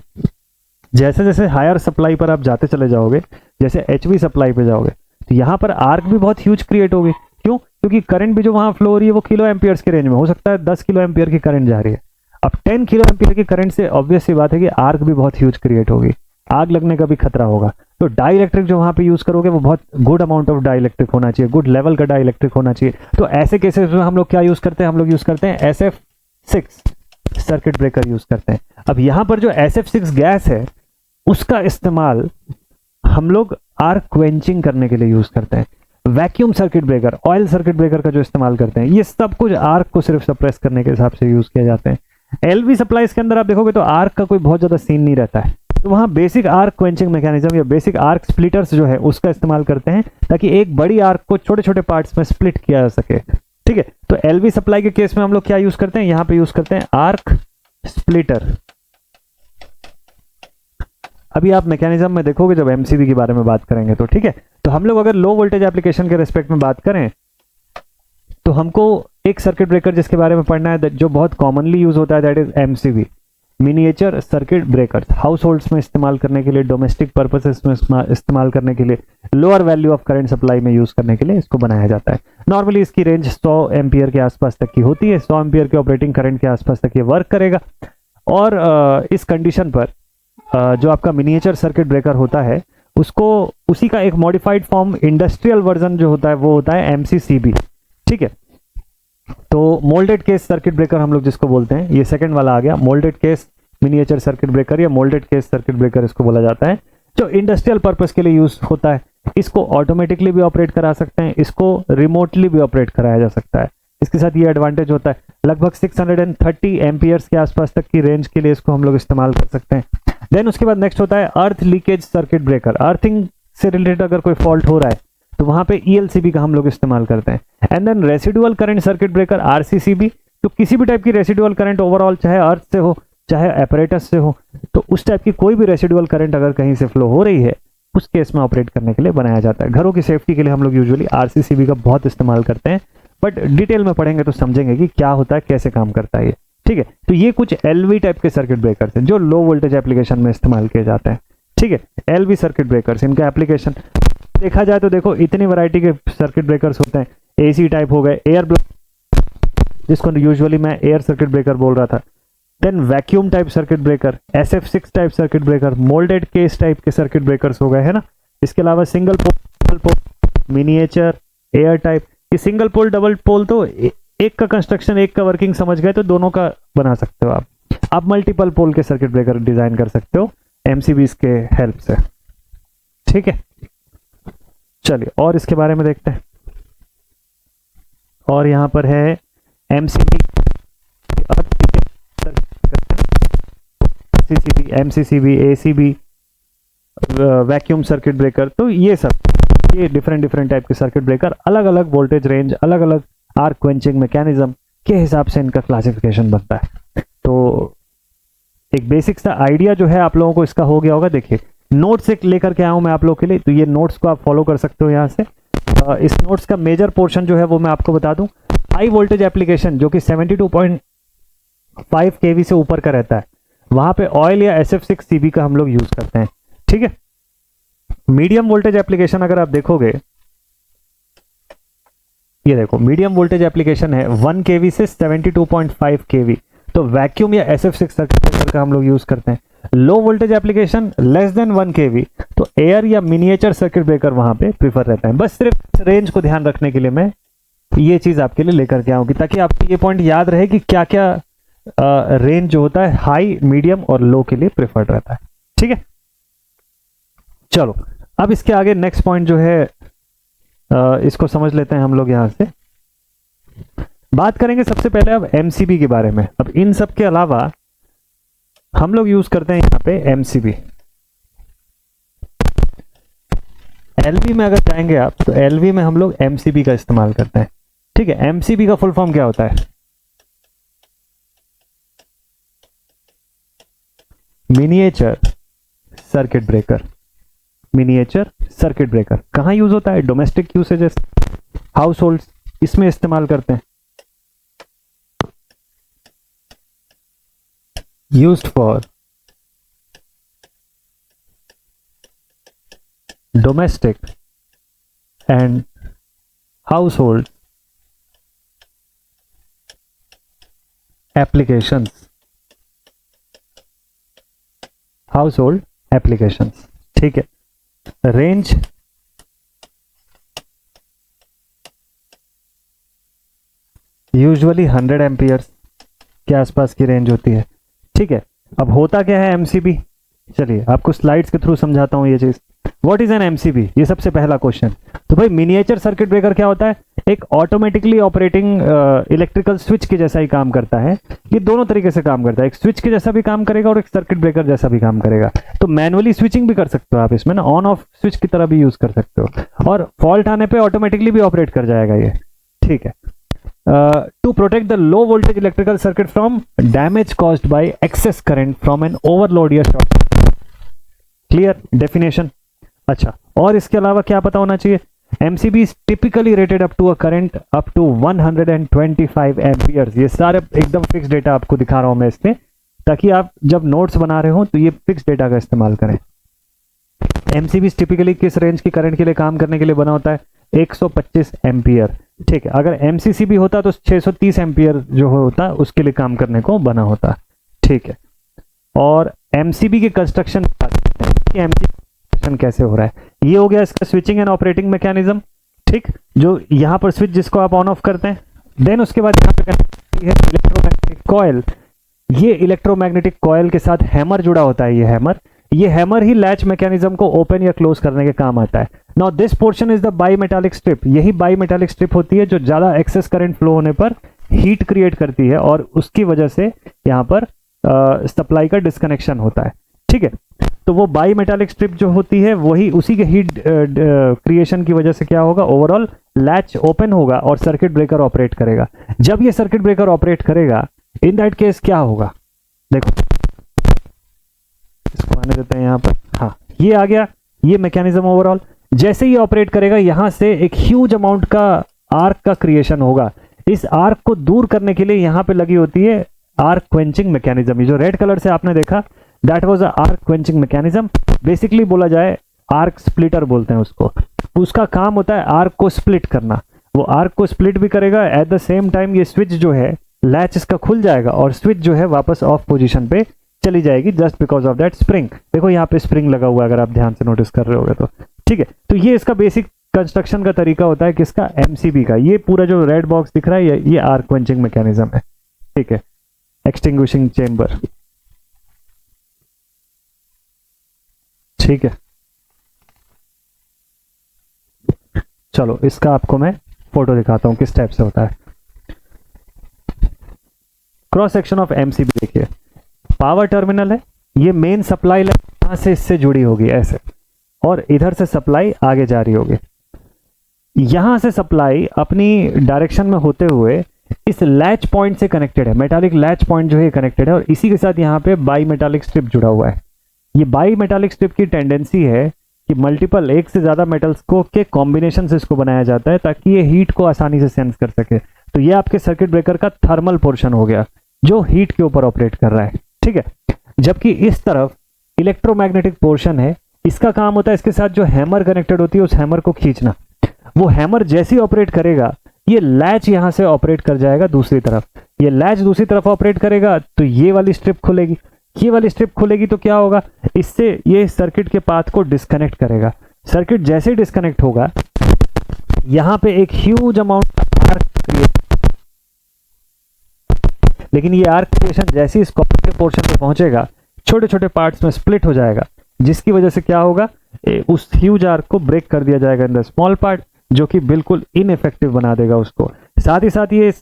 जैसे जैसे हायर सप्लाई पर आप जाते चले जाओगे, जैसे एचवी सप्लाई पे जाओगे, तो यहां पर आर्क भी बहुत ह्यूज क्रिएट होगी। क्यों? क्योंकि करंट भी जो वहां फ्लो हो रही है वो किलो एम्पियर्स के रेंज में हो सकता है, 10 किलो एम्पियर की करंट जा रही है। अब 10 किलो एम्पियर की करंट से ऑब्वियस सी बात है कि आर्क भी बहुत ह्यूज क्रिएट होगी, आग लगने का भी खतरा होगा। तो डाई इलेक्ट्रिक जो वहां पे यूज करोगे वो बहुत good amount of dielectric होना चाहिए, गुड लेवल का डाई इलेक्ट्रिक होना चाहिए। तो ऐसे केसेस में हम लोग क्या यूज करते हैं? हम लोग यूज करते हैं SF6 सर्किट ब्रेकर यूज करते हैं। अब यहां पर जो SF6 गैस है उसका इस्तेमाल हम लोग आर्क क्वेंचिंग करने के लिए यूज करते हैं। Vacuum circuit breaker, oil circuit breaker का जो इस्तेमाल करते हैं, ये सब कुछ आर्क को सिर्फ सप्रेस करने के हिसाब से यूज किए जाते हैं। एलवी सप्लाईज के अंदर आप देखोगे तो आर्क का कोई बहुत ज्यादा सीन नहीं रहता है, तो वहां बेसिक आर्क क्वेंचिंग मैकेनिज्म या बेसिक आर्क स्प्लिटर्स जो है उसका इस्तेमाल करते हैं ताकि एक बड़ी आर्क को छोटे छोटे पार्ट्स में स्प्लिट किया जा सके। ठीक है, तो एलवी सप्लाई के केस में हम लोग क्या यूज करते हैं? यहां पे यूज करते हैं आर्क स्प्लिटर। अभी आप मैकेनिज्म में देखोगे जब एमसीबी के बारे में बात करेंगे तो। ठीक है, तो हम लोग अगर लो वोल्टेज एप्लीकेशन के रेस्पेक्ट में बात करें तो हमको एक सर्किट ब्रेकर जिसके बारे में पढ़ना है जो बहुत कॉमनली यूज होता है, that is MCB, miniature circuit breaker. House holds में इस्तेमाल करने के लिए, डोमेस्टिक पर्पसेस में इस्तेमाल करने के लिए, lower value of current supply में यूज करने के लिए इसको बनाया जाता है। नॉर्मली इसकी रेंज 100 एम्पियर के आसपास तक की होती है, 100 एम्पियर के ऑपरेटिंग करंट के आसपास तक ये वर्क करेगा। और इस कंडीशन पर जो आपका मिनिएचर सर्किट ब्रेकर होता है उसको, उसी का एक मॉडिफाइड फॉर्म इंडस्ट्रियल वर्जन जो होता है वो होता है एमसीसीबी। ठीक है, तो मोल्डेड केस सर्किट ब्रेकर हम लोग जिसको बोलते हैं, ये सेकंड वाला आ गया, moulded case miniature circuit breaker या मोल्डेड केस सर्किट ब्रेकर इसको बोला जाता है, जो इंडस्ट्रियल पर्पस के लिए यूज होता है। इसको ऑटोमेटिकली भी ऑपरेट करा सकते हैं, इसको रिमोटली भी ऑपरेट कराया जा सकता है। इसके साथ ये एडवांटेज होता है, लगभग 630 एम्पियर्स के आसपास तक की रेंज के लिए इसको हम लोग इस्तेमाल कर सकते हैं। देन उसके बाद नेक्स्ट होता है अर्थ लीकेज सर्किट ब्रेकर। अर्थिंग से रिलेटेड अगर कोई फॉल्ट हो रहा है तो वहां पे ईएलसीबी का हम लोग इस्तेमाल करते हैं। And then residual current circuit breaker, RCCB, तो किसी भी टाइप की रेसिडुअल करंट ओवरऑल, चाहे अर्थ से हो चाहे एपरेटस से हो, तो उस टाइप की कोई भी रेसिडुअल करंट अगर कहीं से फ्लो हो रही है उस केस में ऑपरेट करने के लिए बनाया जाता है। घरों की सेफ्टी के लिए हम लोग यूजुअली आरसीसीबी का बहुत इस्तेमाल करते हैं, बट डिटेल में पढ़ेंगे तो समझेंगे कि क्या होता है, कैसे काम करता है ये। ठीक है, तो ये कुछ एलवी टाइप के सर्किट ब्रेकर्स हैं जो लो वोल्टेज एप्लीकेशन में इस्तेमाल किए जाते हैं। ठीक है, एलवी सर्किट ब्रेकर्स, इनका एप्लीकेशन देखा जाए तो देखो इतनी वैरायटी के सर्किट ब्रेकर्स होते हैं। एसी टाइप हो गए, एयर ब्लॉक जिसको यूजुअली मैं एयर सर्किट ब्रेकर बोल रहा था, then vacuum type circuit breaker, SF6 type circuit breaker, moulded case type के सर्किट ब्रेकर्स हो गए, है ना। इसके अलावा single pole, miniature, air type. ये सिंगल पोल डबल पोल तो एक का कंस्ट्रक्शन, एक का वर्किंग समझ गए तो दोनों का बना सकते हो आप मल्टीपल पोल के सर्किट ब्रेकर डिजाइन कर सकते हो एमसीबी के हेल्प से। ठीक है, चलिए और इसके बारे में देखते हैं। और यहां पर है MCCB, ACB, vacuum circuit breaker. तो ये सब, ये डिफरेंट टाइप के सर्किट ब्रेकर, अलग अलग वोल्टेज रेंज, अलग अलग आर्क क्वेंचिंग मैकेनिज्म के हिसाब से इनका क्लासिफिकेशन बनता है। तो एक बेसिक सा आइडिया जो है आप लोगों को इसका हो गया होगा। देखिए, नोट्स एक लेकर के आया हूं मैं आप लोग के लिए, तो ये नोट्स को आप फॉलो कर सकते हो यहाँ से। इस नोट्स का मेजर पोर्शन जो है वो मैं आपको बता दूं, हाई वोल्टेज एप्लीकेशन जो कि 72.5 केवी से ऊपर का रहता है, वहां पे ऑयल या SF6CB का हम लोग यूज करते हैं, ठीक है। मीडियम वोल्टेज एप्लीकेशन अगर आप देखोगे, ये देखो मीडियम वोल्टेज एप्लीकेशन है 1 केवी से 72.5 केवी, तो वैक्यूम या SF6 सर्किट का हम लोग यूज करते हैं। Low voltage application less than 1 केवी, तो एयर या मिनिएचर सर्किट ब्रेकर वहां पे प्रीफर रहता है। बस सिर्फ रेंज को ध्यान रखने के लिए मैं ये चीज आपके लिए लेकर के आऊंगी, ताकि आपको ये पॉइंट याद रहे कि क्या क्या रेंज जो होता है हाई, मीडियम और लो के लिए प्रेफर्ड रहता है, ठीक है। चलो अब इसके आगे नेक्स्ट पॉइंट जो है इसको समझ लेते हैं हम लोग। यहां से बात करेंगे सबसे पहले अब MCB के बारे में। अब इन सब के अलावा हम लोग यूज करते हैं यहां पे MCB। LV में अगर जाएंगे आप, तो LV में हम लोग MCB का इस्तेमाल करते हैं, ठीक है। MCB का फुल फॉर्म क्या होता है? Miniature circuit breaker. Miniature circuit breaker कहां यूज होता है? डोमेस्टिक यूसेजेस, हाउस होल्ड, इसमें इस्तेमाल करते हैं। Used for domestic and house hold applications, house hold applications, ठीक है। रेंज यूजुअली 100 एम्पियर्स के आसपास की रेंज होती है, ठीक है। अब होता क्या है MCB, चलिए आपको स्लाइड्स के थ्रू समझाता हूं ये चीज। What is an MCB? ये सबसे पहला क्वेश्चन। तो भाई मिनिएचर सर्किट ब्रेकर क्या होता है? एक ऑटोमेटिकली ऑपरेटिंग इलेक्ट्रिकल स्विच के जैसा ही काम करता है। ये दोनों तरीके से काम करता है, एक स्विच के जैसा भी काम करेगा और एक सर्किट ब्रेकर जैसा भी काम करेगा। तो मैनुअली स्विचिंग भी कर सकते हो आप इसमें ना, ऑन ऑफ स्विच की तरह भी यूज कर सकते हो, और फॉल्ट आने पे ऑटोमेटिकली भी ऑपरेट कर जाएगा ये, ठीक है। To protect the low voltage electrical circuit from damage caused by excess current from an overload या शॉर्ट। Clear definition? अच्छा, और इसके अलावा क्या पता होना चाहिए? MCB is typically rated up to a current up to 125 amperes. ये सारे एकदम फिक्स डेटा आपको दिखा रहा हूं मैं इसमें, ताकि आप जब नोट्स बना रहे हो तो ये फिक्स डेटा का इस्तेमाल करें। MCB टिपिकली किस रेंज की करंट के लिए काम करने के लिए बना होता है? 125 एम्पियर, ठीक है। अगर MCC भी होता तो 630 एम्पियर जो होता उसके लिए काम करने को बना होता, ठीक है। और MCB के कंस्ट्रक्शन कैसे हो रहा है, ये हो गया इसका स्विचिंग एंड ऑपरेटिंग मैकेनिज्म, ठीक। जो यहां पर स्विच जिसको आप ऑन ऑफ करते हैं, देन उसके बाद यहां पे है इलेक्ट्रोमैग्नेटिक कॉइल। ये इलेक्ट्रोमैग्नेटिक कॉइल के साथ हैमर जुड़ा होता है। ये हैमर ही लैच मैकेनिज्म को ओपन या क्लोज करने के काम आता है। Now this portion is the by metallic strip. यही बाई मेटालिक स्ट्रिप होती है जो ज्यादा एक्सेस करंट फ्लो होने पर हीट क्रिएट करती है, और उसकी वजह से यहां पर सप्लाई का डिस्कनेक्शन होता है, ठीक है। तो वो बाई मेटालिक स्ट्रिप जो होती है वही, उसी के हीट क्रिएशन की वजह से क्या होगा, ओवरऑल लैच ओपन होगा और सर्किट ब्रेकर ऑपरेट करेगा। जब ये सर्किट ब्रेकर ऑपरेट करेगा, इन दैट केस क्या होगा, देखो इसको आने देते हैं यहां पर। हाँ, ये आ गया ये मैकेनिज्म ओवरऑल। जैसे ही ऑपरेट करेगा, यहां से एक ह्यूज अमाउंट का आर्क का क्रिएशन होगा। इस आर्क को दूर करने के लिए यहां पे लगी होती है आर्क क्वेंचिंग मैकेनिज्म। ये जो रेड कलर से आपने देखा, that was a arc quenching mechanism. Basically बोला जाए आर्क स्प्लिटर बोलते हैं उसको। उसका काम होता है आर्क को स्प्लिट करना। वो आर्क को स्प्लिट भी करेगा, एट द सेम टाइम ये स्विच जो है, लैच इसका खुल जाएगा और स्विच जो है वापस ऑफ पोजीशन पे चली जाएगी, just because of that spring. देखो यहाँ पे स्प्रिंग लगा हुआ है, अगर आप ध्यान से नोटिस कर रहे होगे तो, ठीक है। तो ये इसका बेसिक कंस्ट्रक्शन का तरीका होता है किसका, MCB का। ये पूरा जो रेड बॉक्स दिख रहा है ये आर्क क्वेंचिंग मैकेनिज्म है, ठीक है। एक्सटिंग्विशिंग चेंबर, ठीक है। चलो इसका आपको मैं फोटो दिखाता हूं किस टाइप से होता है। क्रॉस सेक्शन ऑफ MCB देखिए, पावर टर्मिनल है, ये मेन सप्लाई लाइन यहां से इससे जुड़ी होगी ऐसे, और इधर से सप्लाई आगे जा रही होगी। यहां से सप्लाई अपनी डायरेक्शन में होते हुए इस लैच पॉइंट से कनेक्टेड है। मेटालिक लैच पॉइंट जो है कनेक्टेड है, और इसी के साथ यहां पे बाई मेटालिक स्ट्रिप जुड़ा हुआ है, ये बाई मेटालिक स्ट्रिप की टेंडेंसी है कि मल्टीपल, एक से ज़्यादा मेटल्स को के कॉम्बिनेशन से इसको बनाया जाता है ताकि ये हीट को आसानी से सेंस कर सके। तो ये आपके सर्किट ब्रेकर का थर्मल पोर्शन हो गया जो हीट के ऊपर ऑपरेट कर रहा है, ठीक है। जबकि इस तरफ इलेक्ट्रोमैग्नेटिक पोर्शन है, इसका काम होता है इसके साथ जो हैमर कनेक्टेड होती है उस हैमर को खींचना। वो हैमर जैसे ही ऑपरेट करेगा ये लैच यहां से ऑपरेट कर जाएगा दूसरी तरफ, ये लैच दूसरी तरफ ऑपरेट करेगा तो ये वाली स्ट्रिप खुलेगी, ये वाली स्ट्रिप खुलेगी तो क्या होगा, इससे ये सर्किट के पाथ को डिस्कनेक्ट करेगा। सर्किट जैसे ही डिस्कनेक्ट होगा यहां पे एक ह्यूज अमाउंट आर्क क्रिएट, लेकिन ये आर्क क्रिएशन जैसे इस कॉपर के पोर्शन पे पहुंचेगा छोटे छोटे पार्ट्स में स्प्लिट हो जाएगा, जिसकी वजह से क्या होगा, उस ह्यूज आर्क को ब्रेक कर दिया जाएगा इन द स्मॉल पार्ट, जो कि बिल्कुल इनइफेक्टिव बना देगा उसको। साथ ही साथ ये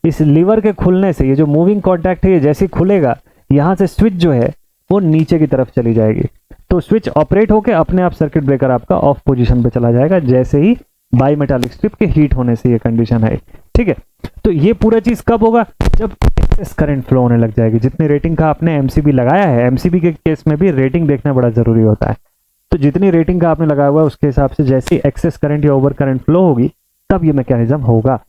इस लीवर के खुलने से ये जो मूविंग कॉन्टैक्ट है ये जैसे खुलेगा यहाँ से स्विच जो है वो नीचे की तरफ चली जाएगी, तो स्विच ऑपरेट होके अपने आप सर्किट ब्रेकर आपका ऑफ पोजीशन पे चला जाएगा जैसे ही बाई मेटालिक स्ट्रिप के हीट होने से ये कंडीशन है, ठीक है। तो ये पूरा चीज कब होगा, जब एक्सेस करंट फ्लो होने लग जाएगी। जितनी रेटिंग का आपने एमसीबी लगाया है, एमसीबी के केस में भी रेटिंग देखना बड़ा जरूरी होता है, तो जितनी रेटिंग का आपने लगाया हुआ है उसके हिसाब से जैसे एक्सेस करंट या ओवर करंट फ्लो होगी तब ये मैकेनिज्म होगा।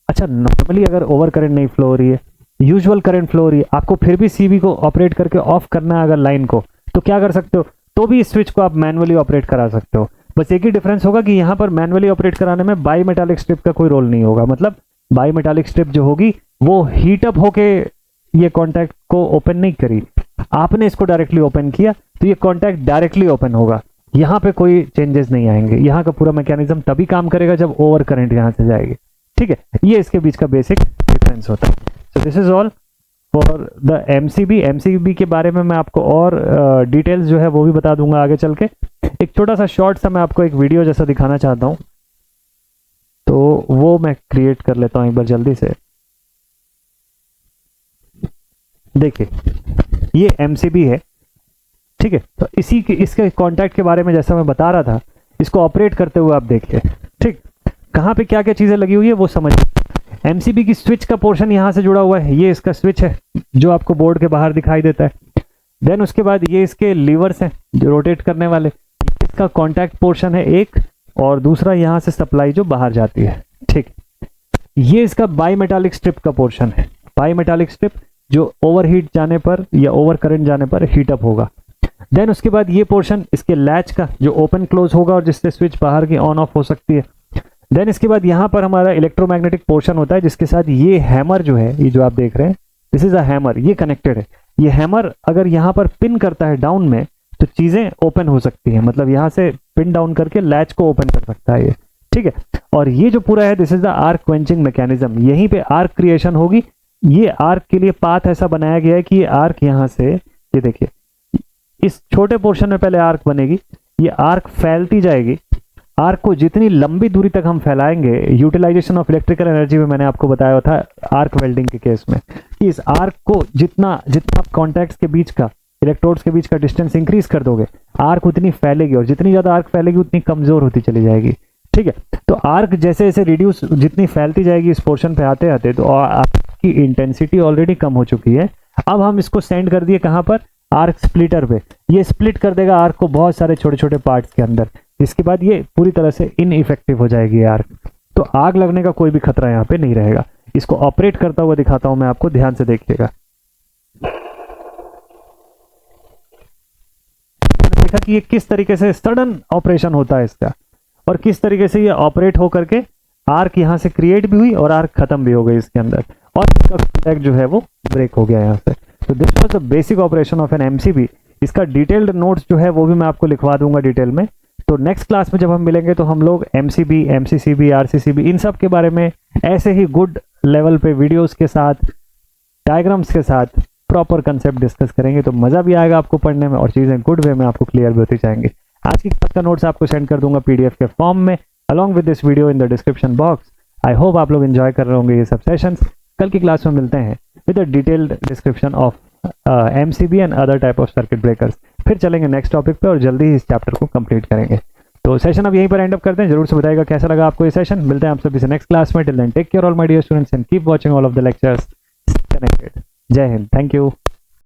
अच्छा, नॉर्मली अगर ओवर करंट नहीं फ्लो हो रही है, यूजुअल करंट फ्लो हो रही है, आपको फिर भी सीबी को ऑपरेट करके ऑफ करना है अगर लाइन को, तो क्या कर सकते हो, तो भी इस स्विच को आप मैनुअली ऑपरेट करा सकते हो। बस एक ही डिफरेंस होगा कि यहाँ पर मैनुअली ऑपरेट कराने में बाई मेटालिक स्ट्रिप का कोई रोल नहीं होगा। मतलब बाई मेटालिक स्ट्रिप जो होगी वो हीट अप होके ये कॉन्टैक्ट को ओपन नहीं करी, आपने इसको डायरेक्टली ओपन किया तो ये कॉन्टैक्ट डायरेक्टली ओपन होगा, यहाँ पे कोई चेंजेस नहीं आएंगे। यहाँ का पूरा मैकेनिज्म तभी काम करेगा जब ओवर करंट यहाँ से जाएगी, ठीक है। ये इसके बीच का बेसिक डिफरेंस होता है। So this is all for the MCB. MCB के बारे में मैं आपको और डिटेल्स जो है वो भी बता दूंगा आगे चल के। एक छोटा सा शॉर्ट सा मैं आपको एक वीडियो जैसा दिखाना चाहता हूँ, तो वो मैं क्रिएट कर लेता हूँ एक बार जल्दी से। देखिए ये एमसीबी है, ठीक है। तो इसके कॉन्टैक्ट के बारे में जैसा मैं बता रहा था, इसको ऑपरेट करते हुए आप देखिए, ठीक, कहाँ पे क्या क्या चीजें लगी हुई है वो समझिए। एमसीबी की स्विच का पोर्शन यहाँ से जुड़ा हुआ है, ये इसका स्विच है जो आपको बोर्ड के बाहर दिखाई देता है। देन उसके बाद ये इसके लीवर्स हैं जो रोटेट करने वाले, इसका कॉन्टैक्ट पोर्शन है एक, और दूसरा यहाँ से सप्लाई जो बाहर जाती है, ठीक। ये इसका बाई मेटालिक स्ट्रिप का पोर्शन है, बाई मेटालिक स्ट्रिप जो ओवर हीट जाने पर या ओवर करंट जाने पर हीट अप होगा। देन उसके बाद ये पोर्शन इसके लैच का जो ओपन क्लोज होगा और जिससे स्विच बाहर की ऑन ऑफ हो सकती है। देन इसके बाद यहाँ पर हमारा इलेक्ट्रोमैग्नेटिक पोर्शन होता है जिसके साथ ये हैमर जो है, ये जो आप देख रहे हैं, दिस इज अ हैमर, ये कनेक्टेड है। ये हैमर अगर यहाँ पर पिन करता है डाउन में तो चीजें ओपन हो सकती है, मतलब यहाँ से पिन डाउन करके लैच को ओपन कर सकता है ये, ठीक है। और ये जो पूरा है this is the arc quenching mechanism, यहीं पे आर्क क्रिएशन होगी। ये आर्क के लिए पाथ ऐसा बनाया गया है कि ये आर्क यहाँ से, ये देखिए इस छोटे पोर्शन में पहले आर्क बनेगी, ये आर्क फैलती जाएगी। आर्क को जितनी लंबी दूरी तक हम फैलाएंगे, यूटिलाइजेशन ऑफ इलेक्ट्रिकल एनर्जी में मैंने आपको बताया था आर्क वेल्डिंग के केस में, कि इस आर्क को जितना आप कॉन्टैक्ट्स के बीच का, इलेक्ट्रोड्स के बीच का डिस्टेंस इंक्रीज कर दोगे, आर्क उतनी फैलेगी, और जितनी ज्यादा आर्क फैलेगी उतनी कमजोर होती चली जाएगी, ठीक है। तो आर्क जैसे जैसे रिड्यूस, जितनी फैलती जाएगी इस पोर्शन पे आते आते, तो आर्क की इंटेंसिटी ऑलरेडी कम हो चुकी है। अब हम इसको सेंड कर दिए कहाँ पर, आर्क स्प्लिटर पे, ये स्प्लिट कर देगा आर्क को बहुत सारे छोटे छोटे पार्ट्स के अंदर, जिसके बाद ये पूरी तरह से इनइफेक्टिव हो जाएगी आर्क। तो आग लगने का कोई भी खतरा यहाँ पे नहीं रहेगा। इसको ऑपरेट करता हुआ दिखाता हूं मैं आपको, ध्यान से देखिएगा। देखा कि ये किस तरीके से सडन ऑपरेशन होता है इसका, और किस तरीके से ये ऑपरेट होकर के आर्क यहाँ से क्रिएट भी हुई और आर्क खत्म भी हो गई इसके अंदर, और इसका कॉन्टैक्ट जो है वो ब्रेक हो गया यहाँ से। तो this was the basic operation of an MCB. इसका डिटेल्ड नोट्स जो है वो भी मैं आपको लिखवा दूंगा डिटेल में। तो नेक्स्ट क्लास में जब हम मिलेंगे तो हम लोग एमसीबी, एमसीसीबी, आरसीसीबी, इन सब के बारे में ऐसे ही गुड लेवल पे वीडियोस के साथ, डायग्राम्स के साथ प्रॉपर कंसेप्ट डिस्कस करेंगे। तो मजा भी आएगा आपको पढ़ने में और चीजें गुड वे में आपको क्लियर भी होती जाएंगी। आज की क्लास का नोट्स आपको सेंड कर दूंगा पीडीएफ के फॉर्म में, along with this video in the description box. I hope आप लोग एंजॉय कर रहे होंगे ये सब सेशंस। कल की क्लास में मिलते हैं with a detailed description of MCB and other type of circuit breakers. फिर चलेंगे नेक्स्ट टॉपिक पे और जल्दी ही इस चैप्टर को कंप्लीट करेंगे। तो सेशन अब यहीं पर एंड अप करते हैं। जरूर से बताइएगा कैसा लगा आपको ये सेशन। मिलते हैं आप सभी से नेक्स्ट क्लास में। Till then take care all my dear students and keep watching all of the lectures. Connected. जय हिंद। Thank you.